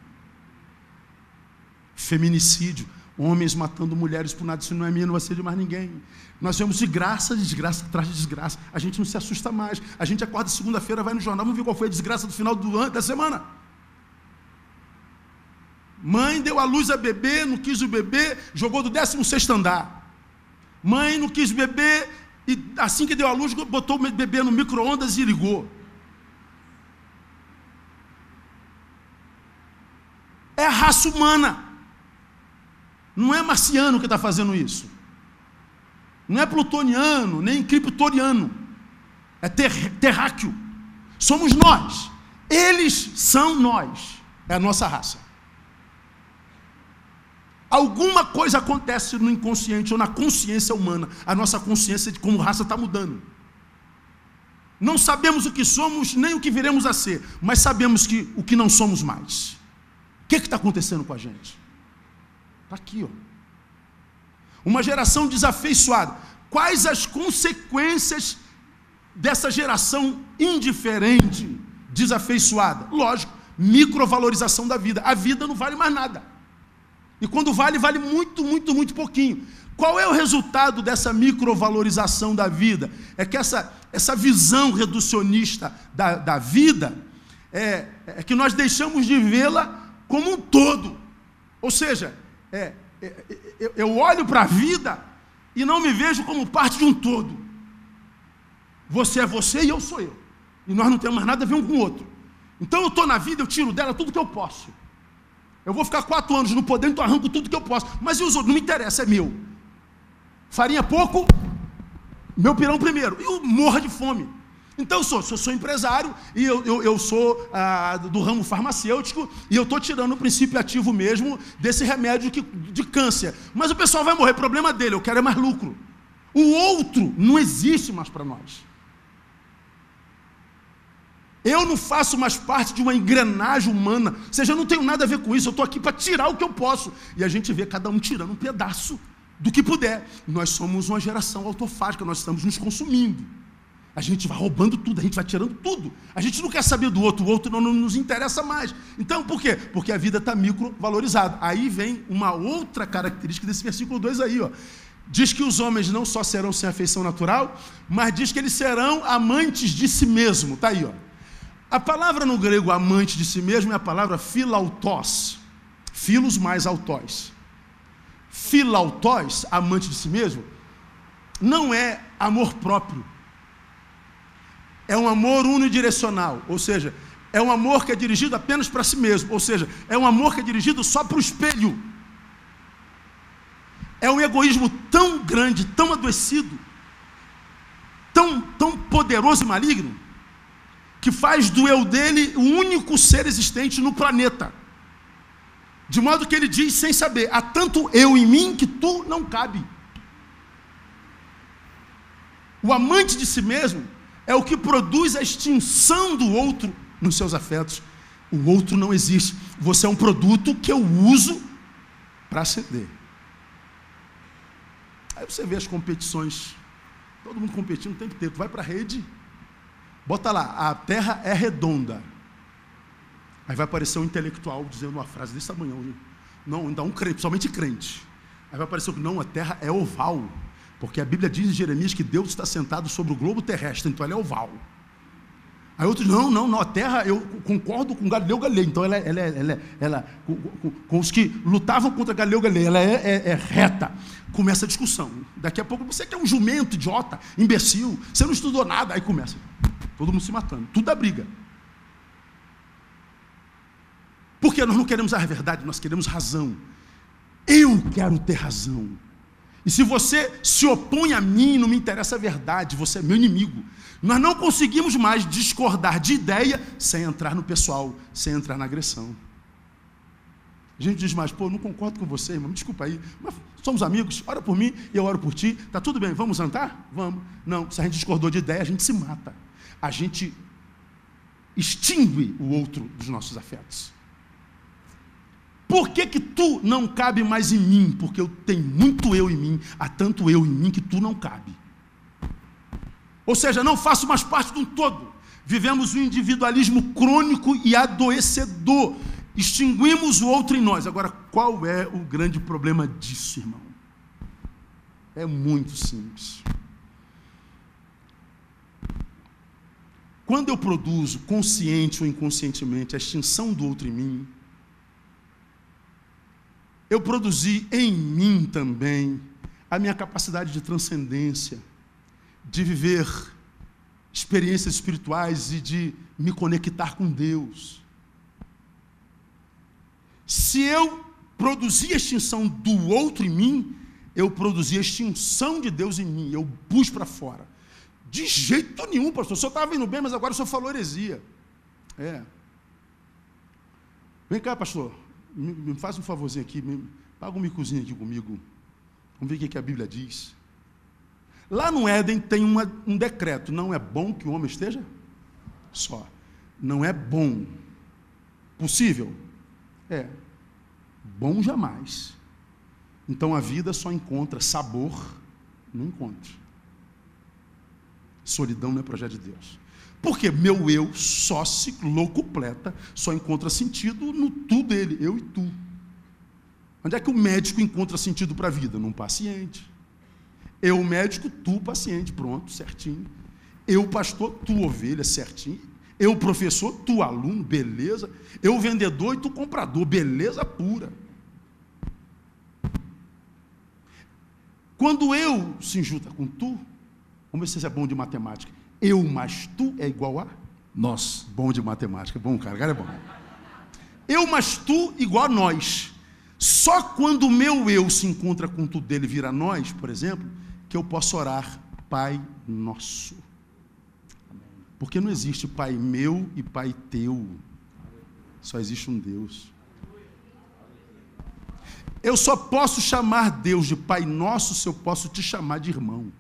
Feminicídio. Homens matando mulheres por nada. Isso não é minha, não vai ser de mais ninguém. Nós vemos desgraça atrás de desgraça. A gente não se assusta mais. A gente acorda segunda-feira, vai no jornal, vamos ver qual foi a desgraça do final da semana. Mãe deu à luz a bebê, não quis o bebê, jogou do 16º andar. Mãe não quis o bebê, e assim que deu à luz, botou o bebê no micro-ondas e ligou. É a raça humana. Não é marciano que está fazendo isso. Não é plutoniano, nem criptoriano. É terráqueo. Somos nós. Eles são nós. É a nossa raça. Alguma coisa acontece no inconsciente ou na consciência humana. A nossa consciência de como raça está mudando. Não sabemos o que somos, nem o que viremos a ser. Mas sabemos o que não somos mais. O que está acontecendo com a gente? Está aqui, ó. Uma geração desafeiçoada. Quais as consequências dessa geração indiferente, desafeiçoada? Lógico, microvalorização da vida. A vida não vale mais nada. E quando vale, vale muito, muito, muito pouquinho. Qual é o resultado dessa microvalorização da vida? É que essa visão reducionista da vida é que nós deixamos de vê-la como um todo. Ou seja, eu olho para a vida e não me vejo como parte de um todo. Você é você e eu sou eu. E nós não temos mais nada a ver um com o outro. Então eu estou na vida, eu tiro dela tudo que eu posso. Eu vou ficar 4 anos no poder, então eu arranco tudo que eu posso. Mas e os outros? Não me interessa, é meu. Farinha pouco, meu pirão primeiro. E eu morro de fome. Então eu sou empresário e eu sou do ramo farmacêutico e eu estou tirando o princípio ativo mesmo desse remédio de câncer. Mas o pessoal vai morrer, problema dele, eu quero é mais lucro. O outro não existe mais para nós. Eu não faço mais parte de uma engrenagem humana, ou seja, eu não tenho nada a ver com isso, eu estou aqui para tirar o que eu posso. E a gente vê cada um tirando um pedaço do que puder. Nós somos uma geração autofágica, nós estamos nos consumindo. A gente vai roubando tudo, a gente vai tirando tudo. A gente não quer saber do outro, o outro não nos interessa mais. Então, por quê? Porque a vida está microvalorizada. Aí vem uma outra característica desse versículo 2 aí, ó. Diz que os homens não só serão sem afeição natural, mas diz que eles serão amantes de si mesmo. Está aí, ó. A palavra no grego amante de si mesmo é a palavra philautós. Philos mais autós. Philautós, amante de si mesmo, não é amor próprio. É um amor unidirecional, ou seja, é um amor que é dirigido apenas para si mesmo, ou seja, é um amor que é dirigido só para o espelho. É um egoísmo tão grande, tão adoecido, tão poderoso e maligno, que faz do eu dele o único ser existente no planeta. De modo que ele diz sem saber, há tanto eu em mim que tu não cabe. O amante de si mesmo é o que produz a extinção do outro nos seus afetos. O outro não existe. Você é um produto que eu uso para ascender. Aí você vê as competições, todo mundo competindo o tempo inteiro. Tu vai para a rede, bota lá, a terra é redonda. Aí vai aparecer um intelectual dizendo uma frase desse tamanho. Não, então um crente, somente crente. Aí vai aparecer que não, a terra é oval. Porque a Bíblia diz em Jeremias que Deus está sentado sobre o globo terrestre, então ela é oval. Aí outros, não, a terra, eu concordo com Galileu Galilei, então ela com os que lutavam contra Galileu Galilei, ela é reta. Começa a discussão. Daqui a pouco você que é um jumento, idiota, imbecil, você não estudou nada, aí começa. Todo mundo se matando, tudo dá briga. Porque nós não queremos a verdade, nós queremos razão. Eu quero ter razão. E se você se opõe a mim, não me interessa a verdade, você é meu inimigo. Nós não conseguimos mais discordar de ideia sem entrar no pessoal, sem entrar na agressão. A gente diz mais, não concordo com você, irmão, me desculpa aí, mas somos amigos, ora por mim e eu oro por ti, tá tudo bem, vamos jantar? Vamos. Não, se a gente discordou de ideia, a gente se mata. A gente extingue o outro dos nossos afetos. Por que tu não cabe mais em mim? Porque eu tenho muito eu em mim, há tanto eu em mim que tu não cabe. Ou seja, não faço mais parte de um todo. Vivemos um individualismo crônico e adoecedor. Extinguimos o outro em nós. Agora, qual é o grande problema disso, irmão? É muito simples. Quando eu produzo, consciente ou inconscientemente, a extinção do outro em mim, eu produzi em mim também a minha capacidade de transcendência, de viver experiências espirituais e de me conectar com Deus. Se eu produzi a extinção do outro em mim, eu produzi a extinção de Deus em mim, eu pus para fora. De jeito nenhum, pastor, o senhor estava indo bem, mas agora o senhor falou heresia. Vem cá, pastor, me faz um favorzinho aqui, paga um micozinho aqui comigo. Vamos ver o que a Bíblia diz. Lá no Éden tem um decreto, não é bom que o homem esteja só. Não é bom. Possível? Bom jamais. Então a vida só encontra sabor no encontro. Solidão não é projeto de Deus. Porque meu eu só se locupleta, só encontra sentido no tu dele, eu e tu. Onde é que o médico encontra sentido para a vida? Num paciente. Eu médico, tu paciente, pronto, certinho. Eu pastor, tu ovelha, certinho. Eu professor, tu aluno, beleza. Eu vendedor e tu comprador, beleza pura. Quando eu se junta com tu, vamos ver se você é bom de matemática. Eu mais tu é igual a nós. Bom de matemática, bom cara, o cara é bom. Eu mais tu igual a nós. Só quando o meu eu se encontra com tu dele, vira nós, por exemplo, que eu posso orar, Pai nosso. Porque não existe Pai meu e Pai teu. Só existe um Deus. Eu só posso chamar Deus de Pai nosso se eu posso te chamar de irmão.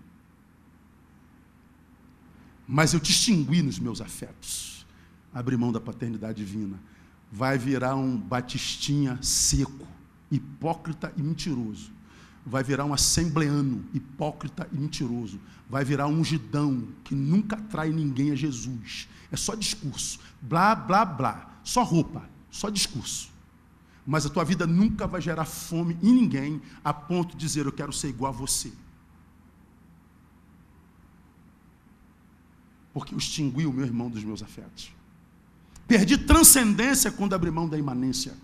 Mas eu te extingui nos meus afetos. Abri mão da paternidade divina. Vai virar um batistinha seco, hipócrita e mentiroso. Vai virar um assembleano, hipócrita e mentiroso. Vai virar um ungidão que nunca atrai ninguém a Jesus. É só discurso, blá, blá, blá. Só roupa, só discurso. Mas a tua vida nunca vai gerar fome em ninguém a ponto de dizer, eu quero ser igual a você. Porque eu extingui o meu irmão dos meus afetos. Perdi transcendência quando abri mão da imanência.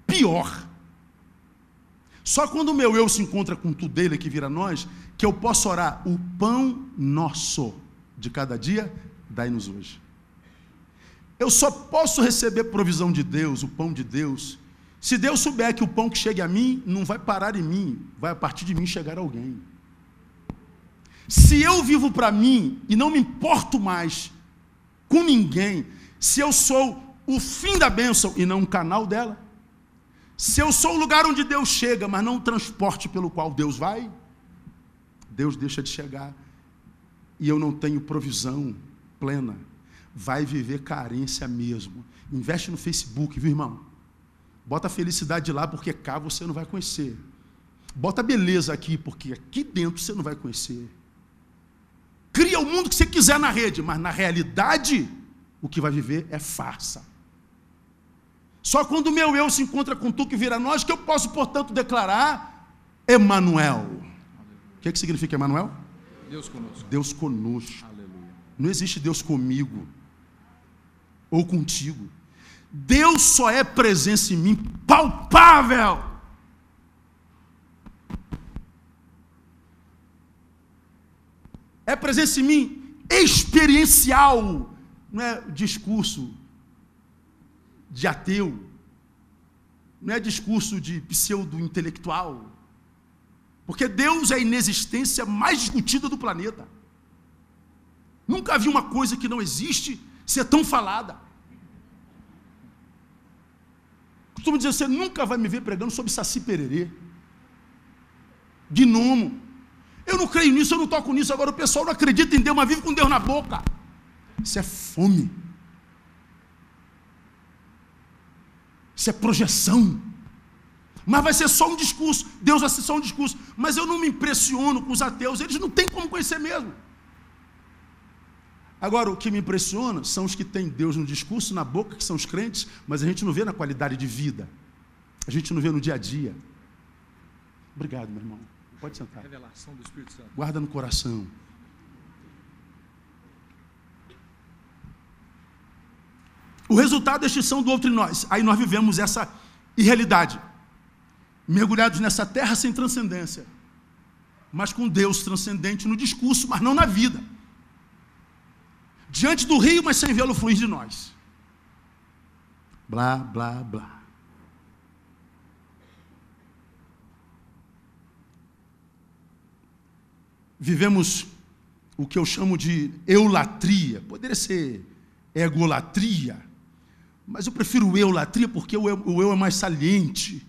Pior. Só quando o meu eu se encontra com tudo dele, que vira nós, que eu posso orar, o pão nosso de cada dia, dai-nos hoje. Eu só posso receber provisão de Deus, o pão de Deus, se Deus souber que o pão que chega a mim, não vai parar em mim, vai a partir de mim chegar a alguém. Se eu vivo para mim e não me importo mais com ninguém, se eu sou o fim da bênção e não um canal dela, se eu sou o lugar onde Deus chega, mas não o transporte pelo qual Deus vai, Deus deixa de chegar e eu não tenho provisão plena, vai viver carência mesmo. Investe no Facebook, viu, irmão? Bota a felicidade lá, porque cá você não vai conhecer. Bota a beleza aqui, porque aqui dentro você não vai conhecer. Cria o mundo que você quiser na rede, mas na realidade, o que vai viver é farsa. Só quando o meu eu se encontra com tu que vira nós, que eu posso, portanto, declarar Emanuel. O que significa Emanuel? Deus conosco. Deus conosco. Aleluia. Não existe Deus comigo ou contigo. Deus só é presença em mim palpável. É presença em mim experiencial. Não é discurso de ateu. Não é discurso de pseudo-intelectual. Porque Deus é a inexistência mais discutida do planeta. Nunca vi uma coisa que não existe ser tão falada. Costumo dizer, você nunca vai me ver pregando sobre Saci Pererê, gnomo. Eu não creio nisso, eu não toco nisso. Agora o pessoal não acredita em Deus, mas vive com Deus na boca. Isso é fome. Isso é projeção. Mas vai ser só um discurso. Deus vai ser só um discurso. Mas eu não me impressiono com os ateus. Eles não têm como conhecer mesmo. Agora, o que me impressiona são os que têm Deus no discurso, na boca, que são os crentes, mas a gente não vê na qualidade de vida. A gente não vê no dia a dia. Obrigado, meu irmão. Pode sentar. Revelação do Espírito Santo. Guarda no coração. O resultado é a extinção do outro em nós. Aí nós vivemos essa irrealidade. Mergulhados nessa terra sem transcendência. Mas com Deus transcendente no discurso, mas não na vida. Diante do rio, mas sem vê-lo fluir de nós. Blá, blá, blá. Vivemos o que eu chamo de eulatria. Poderia ser egolatria, mas eu prefiro eulatria porque o eu é mais saliente.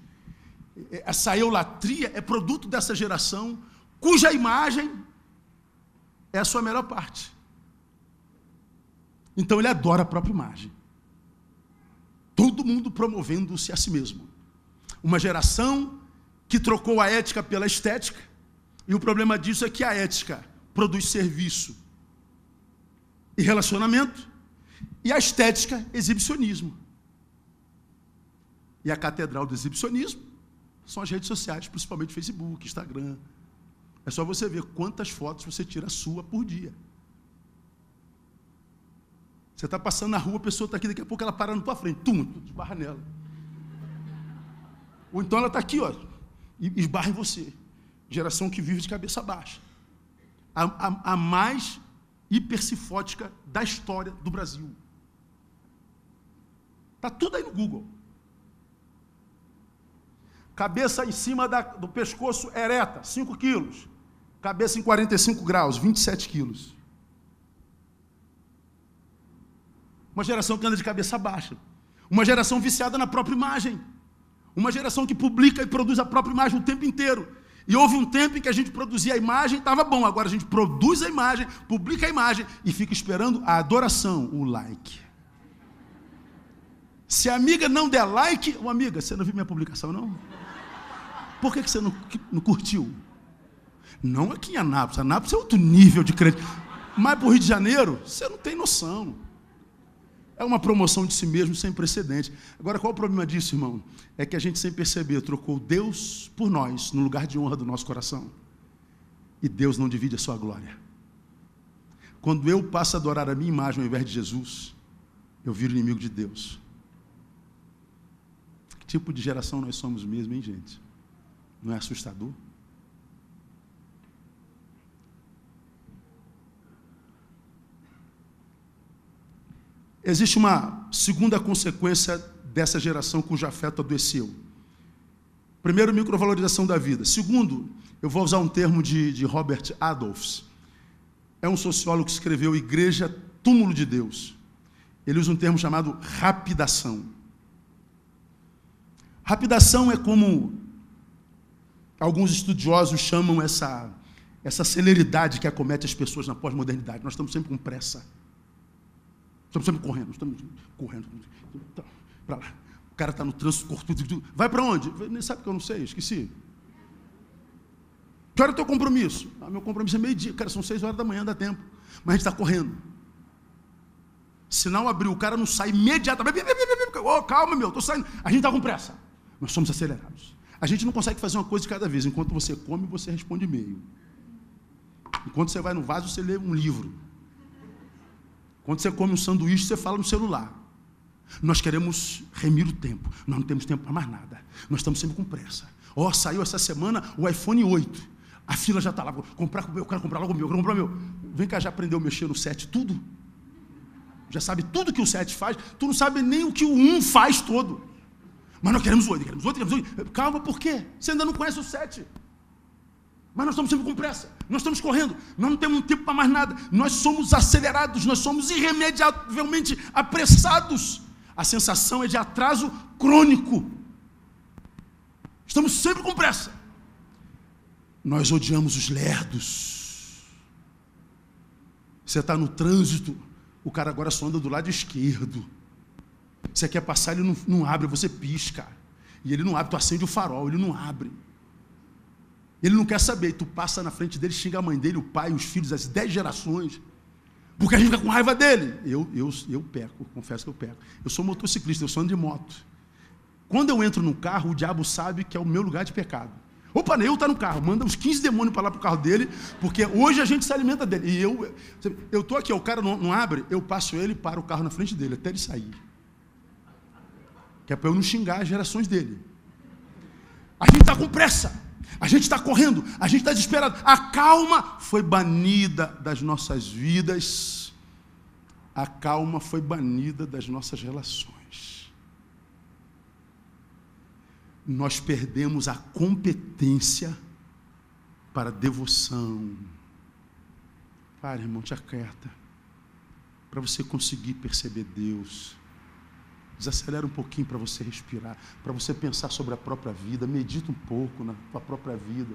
Essa eulatria é produto dessa geração cuja imagem é a sua melhor parte. Então ele adora a própria imagem. Todo mundo promovendo-se a si mesmo. Uma geração que trocou a ética pela estética, e o problema disso é que a ética produz serviço e relacionamento, e a estética, exibicionismo. E a catedral do exibicionismo são as redes sociais, principalmente Facebook, Instagram. É só você ver quantas fotos você tira sua por dia. Você está passando na rua, a pessoa está aqui, daqui a pouco ela para na tua frente, tu esbarra nela. Ou então ela está aqui, ó, e esbarra em você. Geração que vive de cabeça baixa. A mais hipercifótica da história do Brasil. Está tudo aí no Google. Cabeça em cima do pescoço ereta, 5 quilos. Cabeça em 45 graus, 27 quilos. Uma geração que anda de cabeça baixa. Uma geração viciada na própria imagem. Uma geração que publica e produz a própria imagem o tempo inteiro. E houve um tempo em que a gente produzia a imagem, estava bom. Agora a gente produz a imagem, publica a imagem e fica esperando a adoração, o like. Se a amiga não der like, amiga, você não viu minha publicação, não? Por que você não curtiu? Não aqui em Anápolis. Anápolis é outro nível de crente. Mas para o Rio de Janeiro, você não tem noção. É uma promoção de si mesmo sem precedente. Agora, qual o problema disso, irmão? É que a gente, sem perceber, trocou Deus por nós, no lugar de honra do nosso coração. E Deus não divide a sua glória. Quando eu passo a adorar a minha imagem ao invés de Jesus, eu viro inimigo de Deus. Que tipo de geração nós somos mesmo, hein, gente? Não é assustador? Existe uma segunda consequência dessa geração cujo afeto adoeceu. Primeiro, microvalorização da vida. Segundo, eu vou usar um termo de Robert Adolphs. É um sociólogo que escreveu Igreja, Túmulo de Deus. Ele usa um termo chamado rapidação. Rapidação é como alguns estudiosos chamam essa celeridade que acomete as pessoas na pós-modernidade. Nós estamos sempre com pressa. Estamos sempre correndo, para lá. O cara está no trânsito, vai para onde? Sabe que eu não sei, esqueci. Que hora é o teu compromisso? Meu compromisso é meio-dia. Cara, são 6 horas da manhã, dá tempo. Mas a gente está correndo. Sinal abriu, o cara não sai imediatamente. Oh, calma, meu, estou saindo. A gente está com pressa. Nós somos acelerados. A gente não consegue fazer uma coisa de cada vez. Enquanto você come, você responde e-mail. Enquanto você vai no vaso, você lê um livro. Quando você come um sanduíche, você fala no celular. Nós queremos remir o tempo. Nós não temos tempo para mais nada. Nós estamos sempre com pressa. Saiu essa semana o iPhone 8. A fila já está lá. Eu quero comprar logo o meu, eu quero comprar o meu. Vem cá, já aprendeu a mexer no 7 tudo? Já sabe tudo que o 7 faz? Tu não sabe nem o que o 1 faz todo. Mas nós queremos o 8, queremos o 8. Calma, por quê? Você ainda não conhece o 7. Mas nós estamos sempre com pressa, nós estamos correndo, nós não temos tempo para mais nada, nós somos acelerados, nós somos irremediavelmente apressados. A sensação é de atraso crônico. Estamos sempre com pressa. Nós odiamos os lerdos. Você está no trânsito, o cara agora só anda do lado esquerdo. Você quer passar, ele não abre, você pisca. E ele não abre, tu acende o farol, ele não abre. Ele não quer saber, e tu passa na frente dele, xinga a mãe dele, o pai, os filhos, as 10 gerações, porque a gente fica com raiva dele. Eu peco, confesso que eu peco. Eu sou motociclista, eu sou ando de moto. Quando eu entro no carro, o diabo sabe que é o meu lugar de pecado. Opa, Neil está no carro, manda uns 15 demônios para lá para o carro dele, porque hoje a gente se alimenta dele. E eu estou aqui, o cara não abre, eu passo ele e paro o carro na frente dele, até ele sair. Que é para eu não xingar as gerações dele. A gente está com pressa. A gente está correndo, a gente está desesperado. A calma foi banida das nossas vidas. A calma foi banida das nossas relações. Nós perdemos a competência para devoção. Para, irmão, te aquieta. Para você conseguir perceber Deus. Desacelera um pouquinho para você respirar, para você pensar sobre a própria vida, medita um pouco na tua própria vida.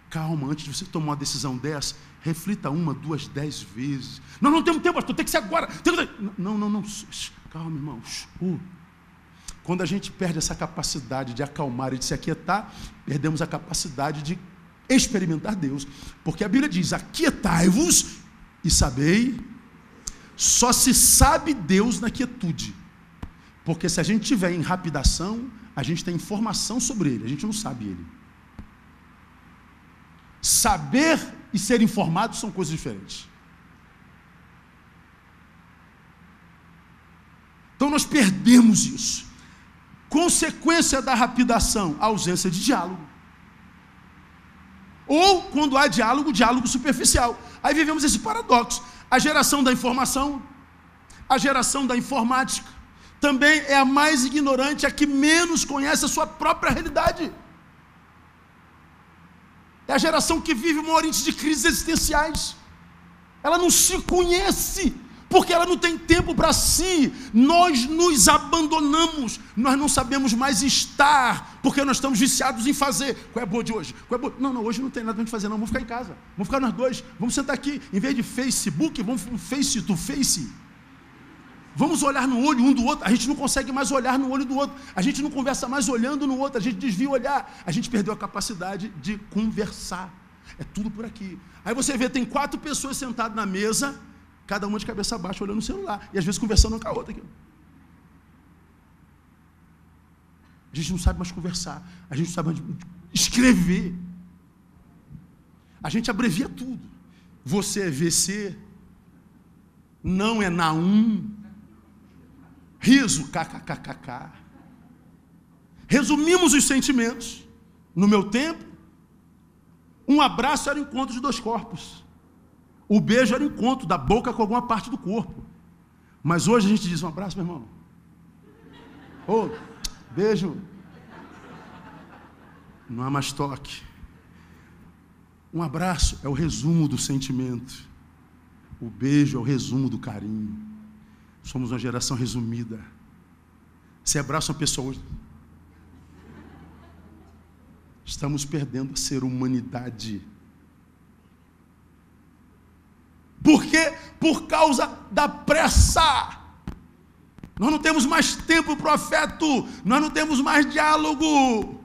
Calma, antes de você tomar uma decisão dessa, reflita 1, 2, 10 vezes. Não temos tempo, pastor, tem que ser agora. Não. Calma, irmãos. Quando a gente perde essa capacidade de acalmar e de se aquietar, perdemos a capacidade de experimentar Deus. Porque a Bíblia diz, aquietai-vos e sabei. Só se sabe Deus na quietude. Porque se a gente tiver em rapidação, a gente tem informação sobre ele, a gente não sabe ele. Saber e ser informado são coisas diferentes. Então nós perdemos isso. Consequência da rapidação, a ausência de diálogo. Ou, quando há diálogo, diálogo superficial. Aí vivemos esse paradoxo. A geração da informação, a geração da informática, também é a mais ignorante, a que menos conhece a sua própria realidade. É a geração que vive uma índice de crises existenciais. Ela não se conhece, porque ela não tem tempo para si. Nós nos abandonamos, nós não sabemos mais estar, porque nós estamos viciados em fazer. Qual é a boa de hoje? Qual é boa? Não, hoje não tem nada para gente fazer, não. Vamos ficar em casa, vamos ficar nós dois, vamos sentar aqui, em vez de Facebook, vamos face to face. Vamos olhar no olho um do outro. A gente não consegue mais olhar no olho do outro. A gente não conversa mais olhando no outro. A gente desvia o olhar. A gente perdeu a capacidade de conversar. É tudo por aqui. Aí você vê, tem 4 pessoas sentadas na mesa, cada uma de cabeça baixa olhando no celular. E às vezes conversando uma com a outra aqui. A gente não sabe mais conversar. A gente não sabe mais escrever. A gente abrevia tudo. Você é VC. Não é Naum. Riso, kkkk. Resumimos os sentimentos. No meu tempo, um abraço era o encontro de 2 corpos. O beijo era o encontro da boca com alguma parte do corpo. Mas hoje a gente diz, um abraço, meu irmão. Beijo. Não há mais toque. Um abraço é o resumo do sentimento. O beijo é o resumo do carinho. Somos uma geração resumida. Você abraça uma pessoa hoje. Estamos perdendo a ser humanidade. Por quê? Por causa da pressa. Nós não temos mais tempo para o afeto, nós não temos mais diálogo.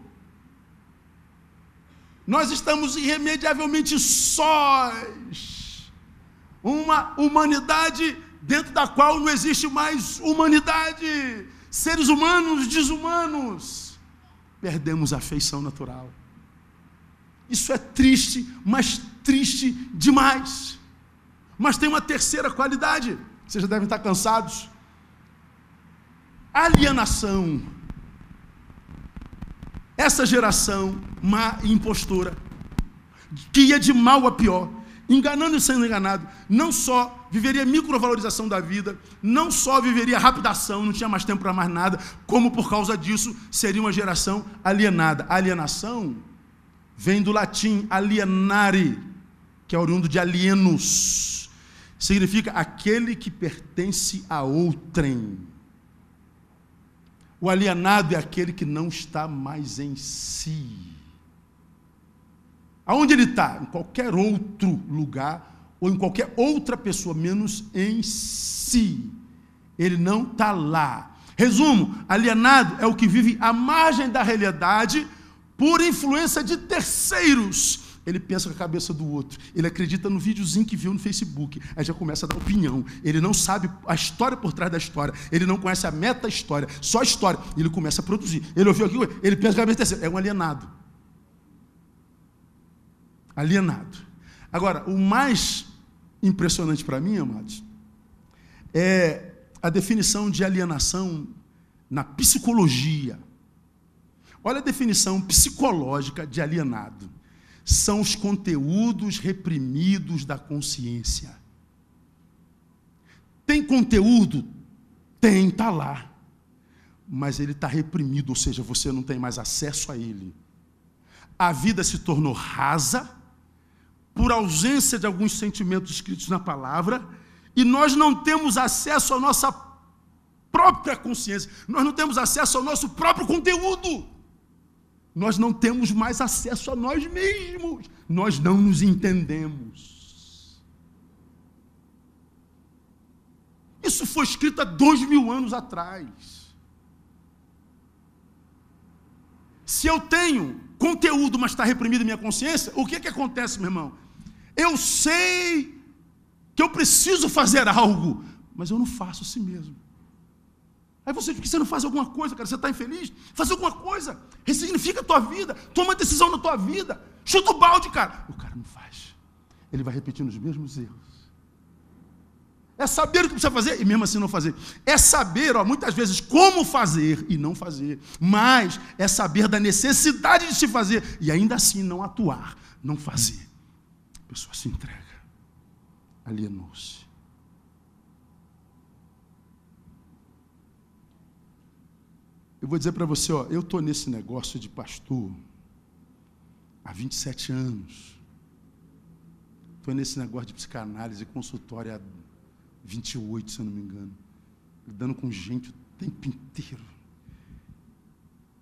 Nós estamos irremediavelmente sós. Uma humanidade dentro da qual não existe mais humanidade. Seres humanos desumanos. Perdemos a afeição natural. Isso é triste, mas triste demais. Mas tem uma terceira qualidade. Vocês já devem estar cansados. Alienação. Essa geração má e impostora, que ia de mal a pior, enganando e sendo enganado, não só viveria microvalorização da vida, não só viveria rapidação, não tinha mais tempo para mais nada, como por causa disso seria uma geração alienada. Alienação vem do latim alienare, que é oriundo de alienos, significa aquele que pertence a outrem. O alienado é aquele que não está mais em si. Aonde ele está? Em qualquer outro lugar, ou em qualquer outra pessoa, menos em si. Ele não está lá. Resumo, alienado é o que vive à margem da realidade por influência de terceiros. Ele pensa com a cabeça do outro. Ele acredita no videozinho que viu no Facebook. Aí já começa a dar opinião. Ele não sabe a história por trás da história. Ele não conhece a meta-história. Só a história. Ele começa a produzir. Ele ouviu aquilo, ele pensa com a cabeça terceira. É um alienado. Alienado. Agora, o mais impressionante para mim, amados, é a definição de alienação na psicologia. Olha a definição psicológica de alienado. São os conteúdos reprimidos da consciência. Tem conteúdo? Tem, está lá. Mas ele está reprimido, ou seja, você não tem mais acesso a ele. A vida se tornou rasa, por ausência de alguns sentimentos escritos na palavra, e nós não temos acesso à nossa própria consciência, nós não temos acesso ao nosso próprio conteúdo. Nós não temos mais acesso a nós mesmos. Nós não nos entendemos. Isso foi escrito há 2000 anos atrás. Se eu tenho conteúdo, mas está reprimido em minha consciência, o que acontece, meu irmão? Eu sei que eu preciso fazer algo, mas eu não faço assim mesmo. Aí você, por que você não faz alguma coisa, cara? Você está infeliz? Faz alguma coisa. Ressignifica a tua vida. Toma uma decisão na tua vida. Chuta o balde, cara. O cara não faz. Ele vai repetindo os mesmos erros. É saber o que precisa fazer e mesmo assim não fazer. É saber, muitas vezes, como fazer e não fazer. Mas é saber da necessidade de se fazer e ainda assim não atuar, não fazer. A pessoa se entrega. Alienou-se. Eu vou dizer para você, eu estou nesse negócio de pastor há 27 anos. Estou nesse negócio de psicanálise, consultório há 28, se eu não me engano. Lidando com gente o tempo inteiro.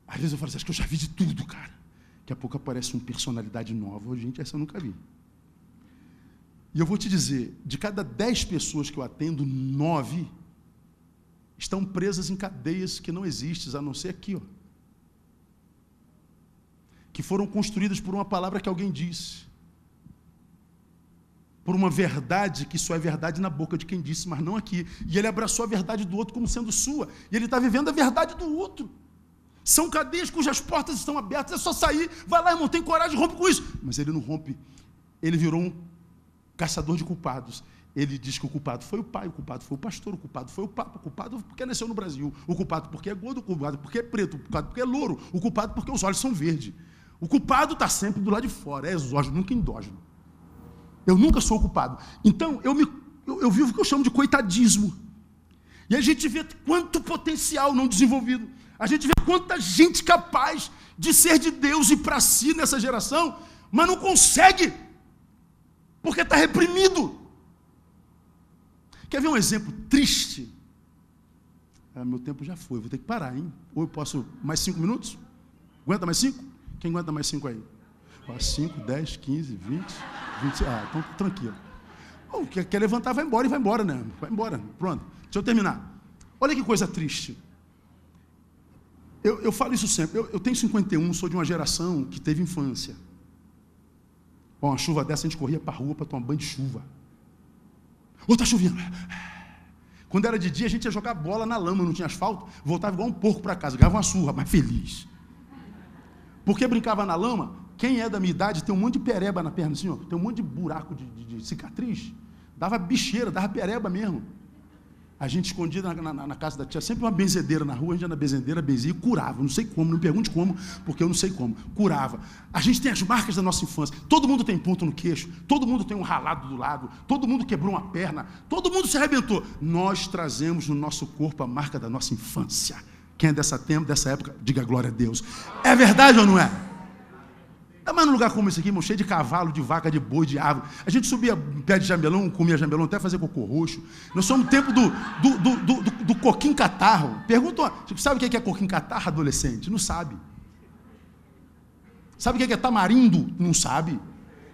Às vezes eu falo assim, acho que eu já vi de tudo, cara. Daqui a pouco aparece uma personalidade nova. Gente, essa eu nunca vi. E eu vou te dizer, de cada 10 pessoas que eu atendo, 9... estão presas em cadeias que não existem, a não ser aqui, que foram construídas por uma palavra que alguém disse, por uma verdade que só é verdade na boca de quem disse, mas não aqui, e ele abraçou a verdade do outro como sendo sua, e ele está vivendo a verdade do outro. São cadeias cujas portas estão abertas, é só sair, vai lá, irmão, tem coragem, rompe com isso. Mas ele não rompe, ele virou um caçador de culpados. Ele diz que o culpado foi o pai, o culpado foi o pastor, o culpado foi o papa, o culpado porque nasceu no Brasil, o culpado porque é gordo, o culpado porque é preto, o culpado porque é louro, o culpado porque os olhos são verdes. O culpado está sempre do lado de fora, é exógeno, nunca endógeno. Eu nunca sou o culpado. Então, eu vivo o que eu chamo de coitadismo. E a gente vê quanto potencial não desenvolvido. A gente vê quanta gente capaz de ser de Deus e para si nessa geração, mas não consegue, porque está reprimido. Quer ver um exemplo triste? Meu tempo já foi, vou ter que parar, hein? Ou eu posso mais 5 minutos? Aguenta mais 5? Quem aguenta mais 5 aí? 5, 10, 15, 20, 20. Então tranquilo. Quer levantar, vai embora, né? Vai embora, pronto. Deixa eu terminar. Olha que coisa triste. Eu falo isso sempre. Eu tenho 51, sou de uma geração que teve infância. Uma chuva dessa, a gente corria para a rua para tomar banho de chuva. Tá chovendo. Quando era de dia, a gente ia jogar bola na lama, não tinha asfalto, voltava igual um porco para casa, ganhava uma surra, mas feliz. Porque brincava na lama, quem é da minha idade tem um monte de pereba na perna, assim, ó, tem um monte de buraco de cicatriz, dava bicheira, dava pereba mesmo. A gente escondia na casa da tia, sempre uma benzedeira na rua, a gente ia na benzedeira, benzia e curava, não sei como, não me pergunte como, porque eu não sei como, curava. A gente tem as marcas da nossa infância, todo mundo tem ponto no queixo, todo mundo tem um ralado do lado, todo mundo quebrou uma perna, todo mundo se arrebentou. Nós trazemos no nosso corpo a marca da nossa infância. Quem é dessa época, diga glória a Deus. É verdade ou não é? Mas num lugar como esse aqui, irmão, cheio de cavalo, de vaca, de boi, de árvore. A gente subia pé de jamelão, comia jamelão, até fazer cocô roxo. Nós somos no tempo do coquinho catarro. Pergunta, sabe o que é coquinho catarro, adolescente? Não sabe. Sabe o que é tamarindo? Não sabe.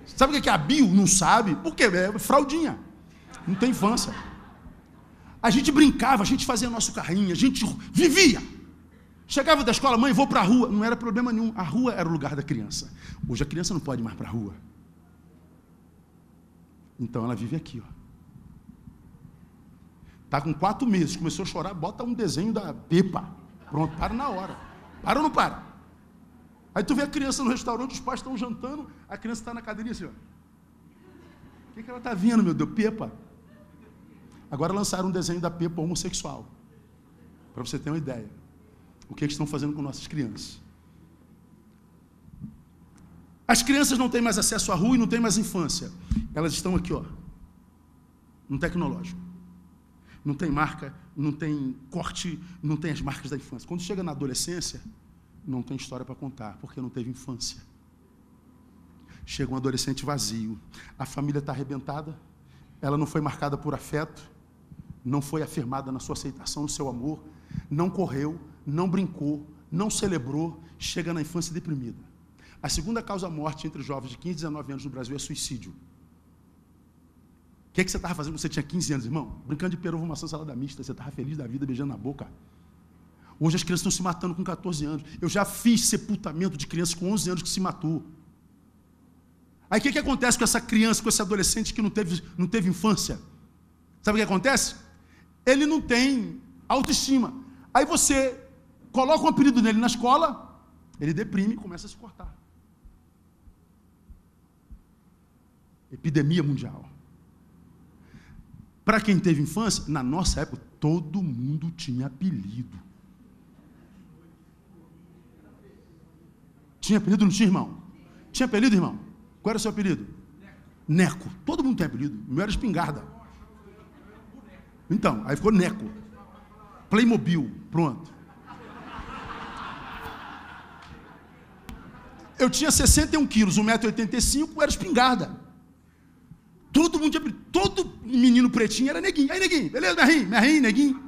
Sabe o que é abio? Não sabe. Por quê? É fraldinha. Não tem infância. A gente brincava, a gente fazia nosso carrinho, a gente vivia. Chegava da escola, mãe, vou para a rua. Não era problema nenhum. A rua era o lugar da criança. Hoje a criança não pode mais para a rua. Então ela vive aqui, ó. Está com 4 meses, começou a chorar, bota um desenho da Pepa. Pronto, para na hora. Para ou não para? Aí tu vê a criança no restaurante, os pais estão jantando, a criança está na cadeirinha assim, ó. O que ela está vendo, meu Deus? Pepa. Agora lançaram um desenho da Pepa homossexual. Para você ter uma ideia. O que eles estão fazendo com nossas crianças? As crianças não têm mais acesso à rua e não têm mais infância. Elas estão aqui, ó, no tecnológico. Não tem marca, não tem corte, não tem as marcas da infância. Quando chega na adolescência, não tem história para contar, porque não teve infância. Chega um adolescente vazio. A família está arrebentada, ela não foi marcada por afeto, não foi afirmada na sua aceitação, no seu amor, não correu, não brincou, não celebrou, chega na infância deprimida. A segunda causa-morte entre jovens de 15 e 19 anos no Brasil é suicídio. O que você estava fazendo quando você tinha 15 anos, irmão? Brincando de peru, maçã, salada mista, você estava feliz da vida, beijando na boca. Hoje as crianças estão se matando com 14 anos. Eu já fiz sepultamento de crianças com 11 anos que se matou. Aí o que acontece com essa criança, com esse adolescente que não teve infância? Sabe o que acontece? Ele não tem autoestima. Aí você coloca um apelido nele na escola, ele deprime e começa a se cortar. Epidemia mundial. Para quem teve infância, na nossa época, todo mundo tinha apelido. Tinha apelido, não tinha, irmão? Tinha apelido, irmão? Qual era o seu apelido? Neco. Todo mundo tem apelido. O meu era espingarda. Então, aí ficou Neco. Playmobil, pronto. Eu tinha 61 quilos, 1,85 m, era espingarda. Todo mundo tinha, todo menino pretinho era neguinho. Aí, neguinho, beleza, merrinho, neguinho.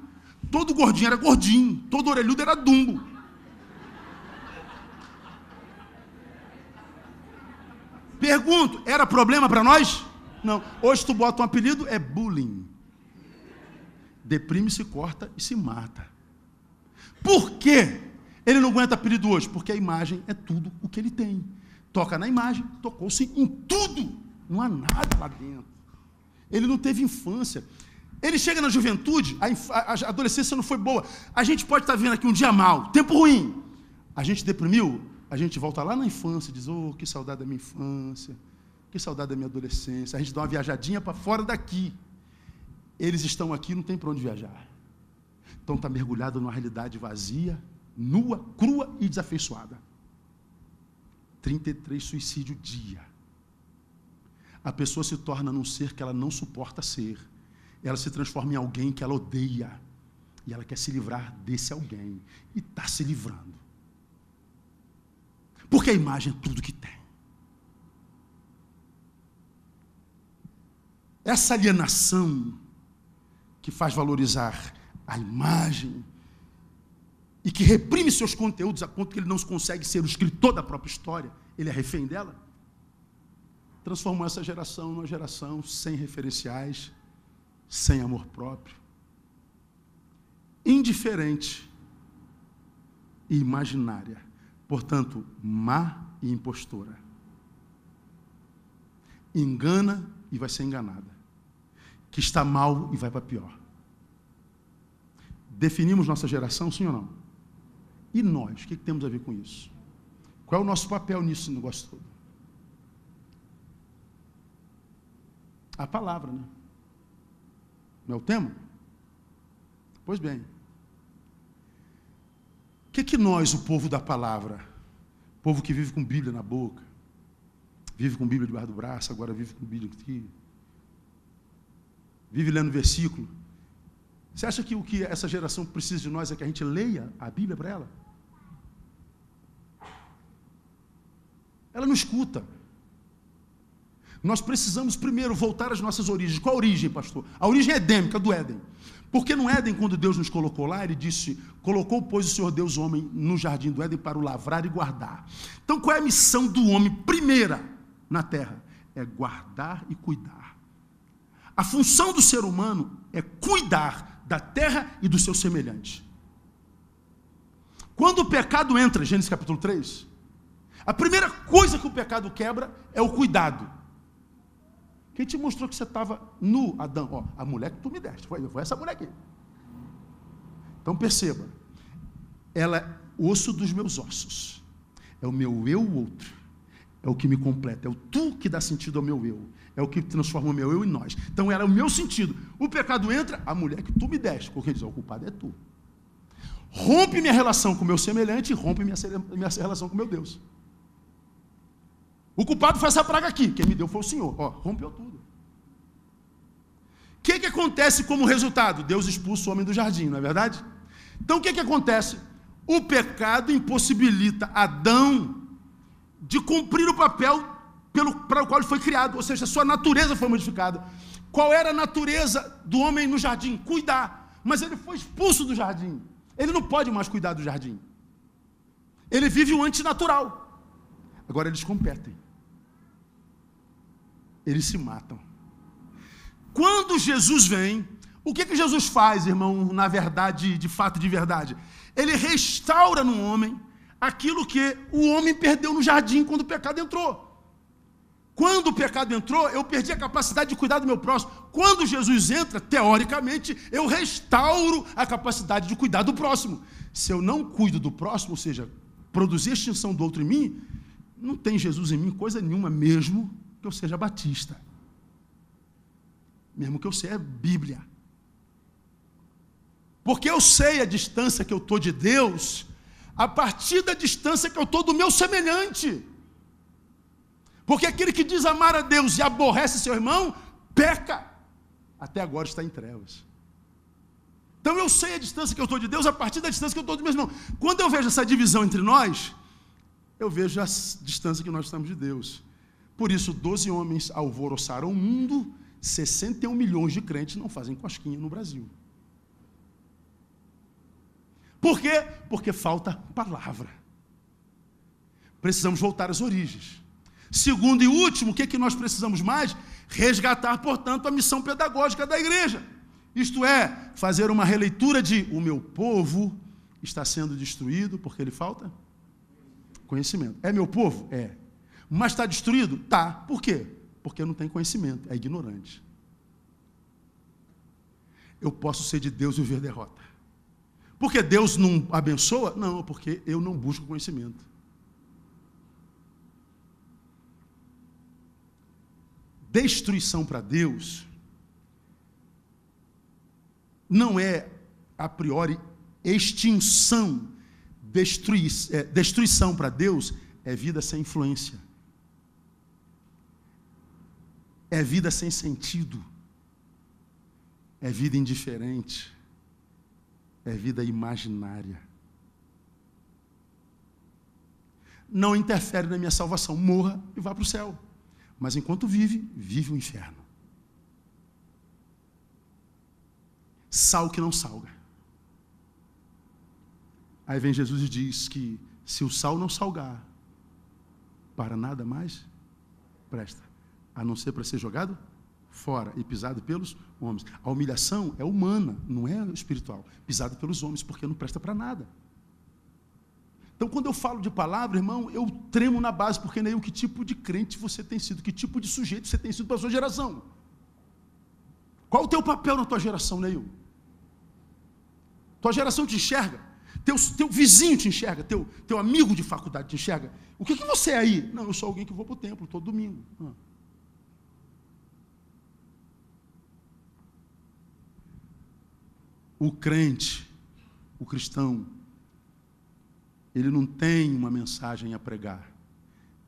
Todo gordinho era gordinho, todo orelhudo era dumbo. Pergunto, era problema para nós? Não. Hoje tu bota um apelido, é bullying. Deprime, se corta e se mata. Por quê? Ele não aguenta apelido hoje? Porque a imagem é tudo o que ele tem. Toca na imagem, tocou-se em tudo. Não há nada lá dentro. Ele não teve infância. Ele chega na juventude, a adolescência não foi boa. A gente pode estar vendo aqui um dia mal, tempo ruim. A gente deprimiu, a gente volta lá na infância e diz, oh, que saudade da minha infância, que saudade da minha adolescência. A gente dá uma viajadinha para fora daqui. Eles estão aqui, não tem para onde viajar. Então está mergulhado numa realidade vazia, nua, crua e desafeiçoada. 33 suicídios dia. A pessoa se torna num ser que ela não suporta ser. Ela se transforma em alguém que ela odeia. E ela quer se livrar desse alguém. E está se livrando. Porque a imagem é tudo que tem. Essa alienação que faz valorizar a imagem e que reprime seus conteúdos a ponto que ele não consegue ser o escritor da própria história, ele é refém dela. transformou essa geração numa geração sem referenciais, sem amor próprio, indiferente e imaginária, portanto, má e impostora. Engana e vai ser enganada, que está mal e vai para pior. Definimos nossa geração, sim ou não? E nós, o que temos a ver com isso? Qual é o nosso papel nisso negócio todo? A palavra, né? Não é o tema? Pois bem. O que nós, o povo da palavra, o povo que vive com Bíblia na boca, vive com Bíblia debaixo do braço, agora vive com Bíblia aqui, vive lendo versículo, você acha que o que essa geração precisa de nós é que a gente leia a Bíblia para ela? Ela não escuta. Nós precisamos primeiro voltar às nossas origens. Qual a origem, pastor? A origem é edêmica, do Éden. Porque no Éden, quando Deus nos colocou lá, Ele disse, colocou, pois, o Senhor Deus o homem no jardim do Éden para o lavrar e guardar. Então, qual é a missão do homem primeira na terra? É guardar e cuidar. A função do ser humano é cuidar da terra e do seu semelhante. Quando o pecado entra, Gênesis capítulo 3, a primeira coisa que o pecado quebra é o cuidado. Quem te mostrou que você estava nu, Adão? Ó, a mulher que tu me deste, foi essa mulher aqui. Então perceba, ela é osso dos meus ossos, é o meu eu outro, é o que me completa, é o tu que dá sentido ao meu eu, é o que transforma o meu eu em nós. Então era o meu sentido. O pecado entra, a mulher que tu me deste, porque diz, o culpado é tu. Rompe minha relação com o meu semelhante e rompe minha relação com o meu Deus. O culpado foi essa praga aqui, quem me deu foi o Senhor. Ó, rompeu tudo. O que acontece como resultado? Deus expulsa o homem do jardim, não é verdade? Então o que acontece? O pecado impossibilita Adão de cumprir o papel para o qual ele foi criado, ou seja, a sua natureza foi modificada. Qual era a natureza do homem no jardim? Cuidar. Mas ele foi expulso do jardim. Ele não pode mais cuidar do jardim. Ele vive o antinatural. Agora eles competem. Eles se matam. Quando Jesus vem, o que Jesus faz, irmão, na verdade, de fato, de verdade? Ele restaura no homem aquilo que o homem perdeu no jardim quando o pecado entrou. Quando o pecado entrou, eu perdi a capacidade de cuidar do meu próximo. Quando Jesus entra, teoricamente, eu restauro a capacidade de cuidar do próximo. Se eu não cuido do próximo, ou seja, produzir a extinção do outro em mim, não tem Jesus em mim coisa nenhuma, mesmo que eu seja batista. Mesmo que eu seja Bíblia. Porque eu sei a distância que eu estou de Deus, a partir da distância que eu estou do meu semelhante. Porque aquele que diz amar a Deus e aborrece seu irmão, peca. Até agora está em trevas. Então eu sei a distância que eu estou de Deus, a partir da distância que eu estou do meu irmão. Quando eu vejo essa divisão entre nós, eu vejo a distância que nós estamos de Deus. Por isso, 12 homens alvoroçaram o mundo, 61 milhões de crentes não fazem cosquinha no Brasil. Por quê? Porque falta palavra. Precisamos voltar às origens. Segundo e último, o que nós precisamos mais? Resgatar, portanto, a missão pedagógica da igreja. Isto é, fazer uma releitura de o meu povo está sendo destruído porque lhe falta conhecimento. É meu povo? É. Mas está destruído? Tá. Por quê? Porque não tem conhecimento, é ignorante. Eu posso ser de Deus e ver derrota. Porque Deus não abençoa? Não, porque eu não busco conhecimento. Destruição para Deus não é, a priori, extinção. Destruição para Deus é vida sem influência. É vida sem sentido. É vida indiferente. É vida imaginária. Não interfere na minha salvação. Morra e vá para o céu. Mas enquanto vive, vive o inferno. Sal que não salga. Aí vem Jesus e diz que se o sal não salgar, para nada mais presta. a não ser para ser jogado fora e pisado pelos homens. A humilhação é humana, não é espiritual. Pisado pelos homens, porque não presta para nada. Então, quando eu falo de palavra, irmão, eu tremo na base, porque nem que tipo de crente você tem sido, que tipo de sujeito você tem sido para a sua geração. Qual o teu papel na tua geração, Neil? Tua geração te enxerga, teu vizinho te enxerga, teu amigo de faculdade te enxerga. O que você é aí? Não, eu sou alguém que vou para o templo todo domingo. O crente, o cristão, ele não tem uma mensagem a pregar,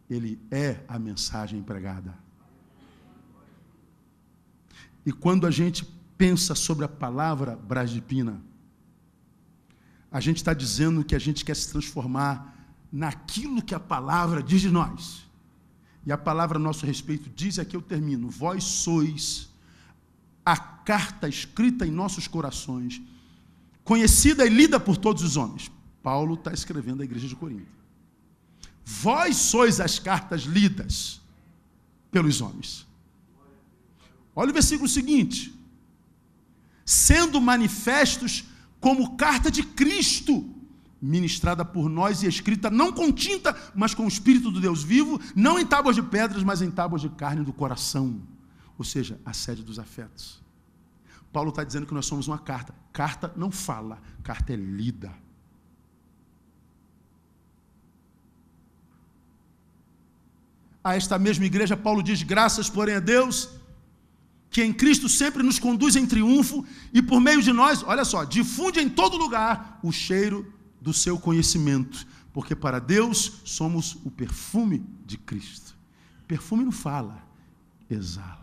ele é a mensagem pregada. E quando a gente pensa sobre a palavra Braz de Pina, a gente está dizendo que a gente quer se transformar naquilo que a palavra diz de nós. E a palavra a nosso respeito diz, aqui eu termino: vós sois a carta escrita em nossos corações, conhecida e lida por todos os homens. Paulo está escrevendo à igreja de Corinto. Vós sois as cartas lidas pelos homens. Olha o versículo seguinte: sendo manifestos como carta de Cristo, ministrada por nós e escrita não com tinta, mas com o Espírito do Deus vivo, não em tábuas de pedras, mas em tábuas de carne do coração. Ou seja, a sede dos afetos. Paulo está dizendo que nós somos uma carta. Carta não fala, carta é lida. A esta mesma igreja, Paulo diz: graças, porém, a Deus, que em Cristo sempre nos conduz em triunfo e por meio de nós, olha só, difunde em todo lugar o cheiro do seu conhecimento, porque para Deus somos o perfume de Cristo. Perfume não fala, exala.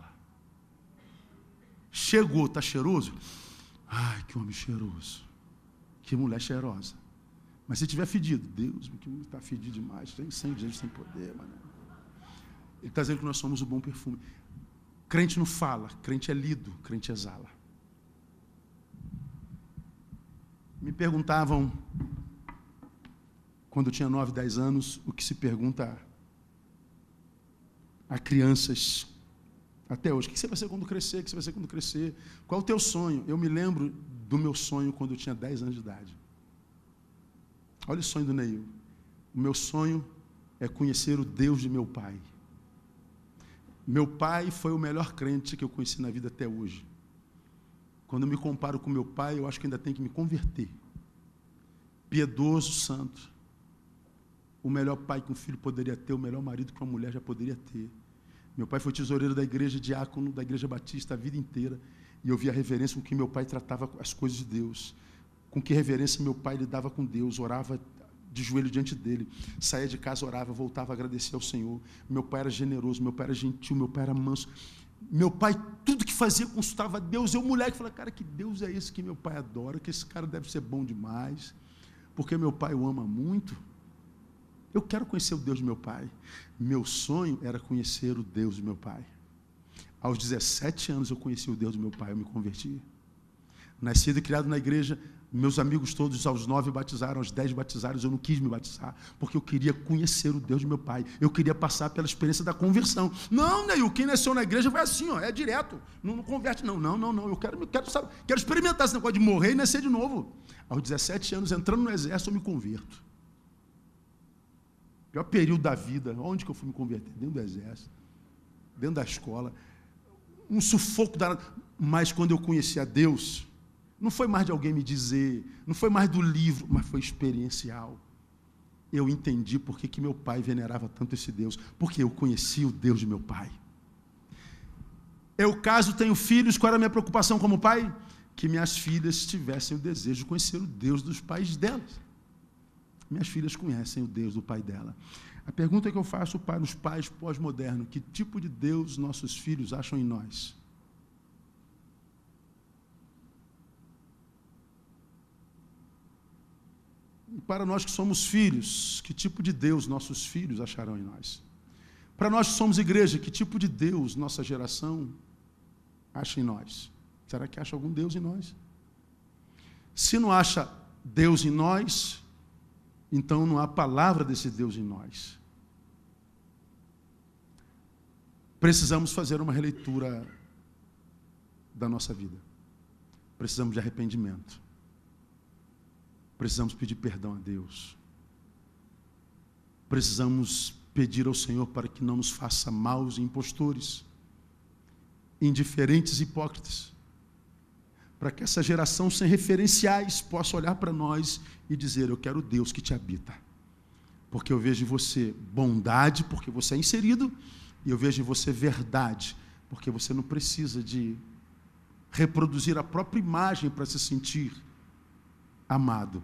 Chegou, está cheiroso? Ai, que homem cheiroso, que mulher cheirosa. Mas se tiver fedido, Deus, que está fedido demais, tem 100 dias sem poder, mano. Ele está dizendo que nós somos o bom perfume. Crente não fala, crente é lido, crente exala. Me perguntavam, quando eu tinha 9, 10 anos, o que se pergunta a crianças até hoje: o que você vai ser quando crescer? O que você vai ser quando crescer? Qual é o teu sonho? Eu me lembro do meu sonho quando eu tinha 10 anos de idade. Olha o sonho do Neil. O meu sonho é conhecer o Deus de meu pai. Meu pai foi o melhor crente que eu conheci na vida até hoje. Quando eu me comparo com meu pai, eu acho que ainda tenho que me converter. Piedoso, santo. O melhor pai que um filho poderia ter, o melhor marido que uma mulher já poderia ter. Meu pai foi tesoureiro da igreja, diácono da igreja batista a vida inteira. E eu vi a reverência com que meu pai tratava as coisas de Deus. Com que reverência meu pai lidava com Deus, orava de joelho diante dele, saía de casa, orava, voltava a agradecer ao Senhor. Meu pai era generoso, meu pai era gentil, meu pai era manso. Meu pai, tudo que fazia, consultava a Deus. Eu, moleque, falei: cara, que Deus é esse que meu pai adora? Que esse cara deve ser bom demais, porque meu pai o ama muito. Eu quero conhecer o Deus de meu pai. Meu sonho era conhecer o Deus de meu pai. Aos 17 anos eu conheci o Deus do meu pai, eu me converti. Nascido e criado na igreja, meus amigos todos aos 9 batizaram, aos 10 batizaram, eu não quis me batizar, porque eu queria conhecer o Deus de meu pai, eu queria passar pela experiência da conversão. Não, Neil, quem nasceu na igreja vai assim, ó, é direto, não converte, não, eu quero experimentar esse negócio de morrer e nascer de novo. Aos 17 anos, entrando no exército, eu me converto. Pior período da vida, onde que eu fui me converter? Dentro do exército, dentro da escola, um sufoco danado. Mas quando eu conheci a Deus, não foi mais de alguém me dizer, não foi mais do livro, mas foi experiencial. Eu entendi por que meu pai venerava tanto esse Deus, porque eu conheci o Deus de meu pai. Eu caso, tenho filhos, qual era a minha preocupação como pai? Que minhas filhas tivessem o desejo de conhecer o Deus dos pais delas. Minhas filhas conhecem o Deus do pai dela. A pergunta que eu faço para os pais pós-modernos: que tipo de Deus nossos filhos acham em nós? E para nós que somos filhos, que tipo de Deus nossos filhos acharão em nós? Para nós que somos igreja, que tipo de Deus nossa geração acha em nós? Será que acha algum Deus em nós? Se não acha Deus em nós, então não há palavra desse Deus em nós. precisamos fazer uma releitura da nossa vida. Precisamos de arrependimento. Precisamos pedir perdão a Deus. Precisamos pedir ao Senhor para que não nos faça maus e impostores, indiferentes e hipócritas, para que essa geração sem referenciais possa olhar para nós e dizer: eu quero Deus que te habita, porque eu vejo em você bondade, porque você é inserido, e eu vejo em você verdade, porque você não precisa de reproduzir a própria imagem para se sentir amado.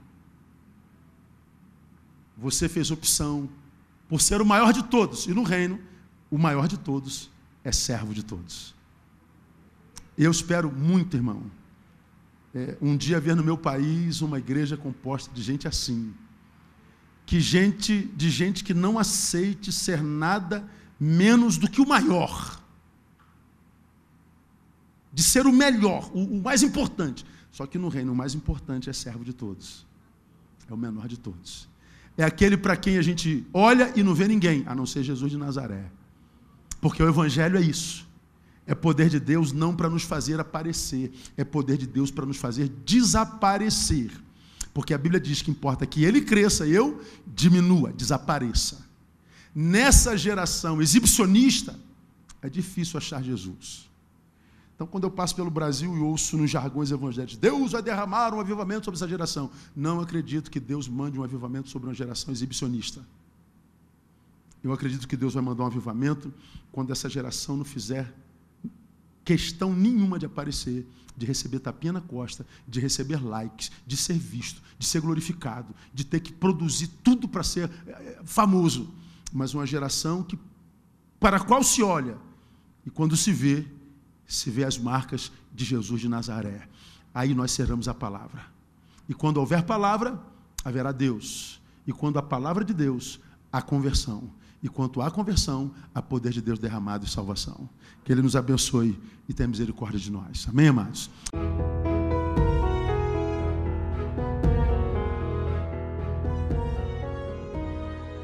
Você fez opção por ser o maior de todos, e no reino, o maior de todos é servo de todos. Eu espero muito, irmão, um dia ver no meu país uma igreja composta de gente assim, de gente que não aceite ser nada menos do que o maior, de ser o melhor, o mais importante. Só que no reino o mais importante é servo de todos, é o menor de todos. É aquele para quem a gente olha e não vê ninguém, a não ser Jesus de Nazaré. Porque o Evangelho é isso. É poder de Deus não para nos fazer aparecer, é poder de Deus para nos fazer desaparecer. Porque a Bíblia diz que importa que Ele cresça e eu diminua, desapareça. Nessa geração exibicionista, é difícil achar Jesus. Então, quando eu passo pelo Brasil e ouço nos jargões evangélicos: Deus vai derramar um avivamento sobre essa geração. Não acredito que Deus mande um avivamento sobre uma geração exibicionista. Eu acredito que Deus vai mandar um avivamento quando essa geração não fizer questão nenhuma de aparecer, de receber tapinha na costa, de receber likes, de ser visto, de ser glorificado, de ter que produzir tudo para ser famoso. Mas uma geração para a qual se olha, e quando se vê as marcas de Jesus de Nazaré. Aí nós seremos a palavra. E quando houver palavra, haverá Deus. E quando a palavra de Deus, há conversão. E quanto há conversão, há poder de Deus derramado e salvação. Que Ele nos abençoe e tenha misericórdia de nós. Amém, amados?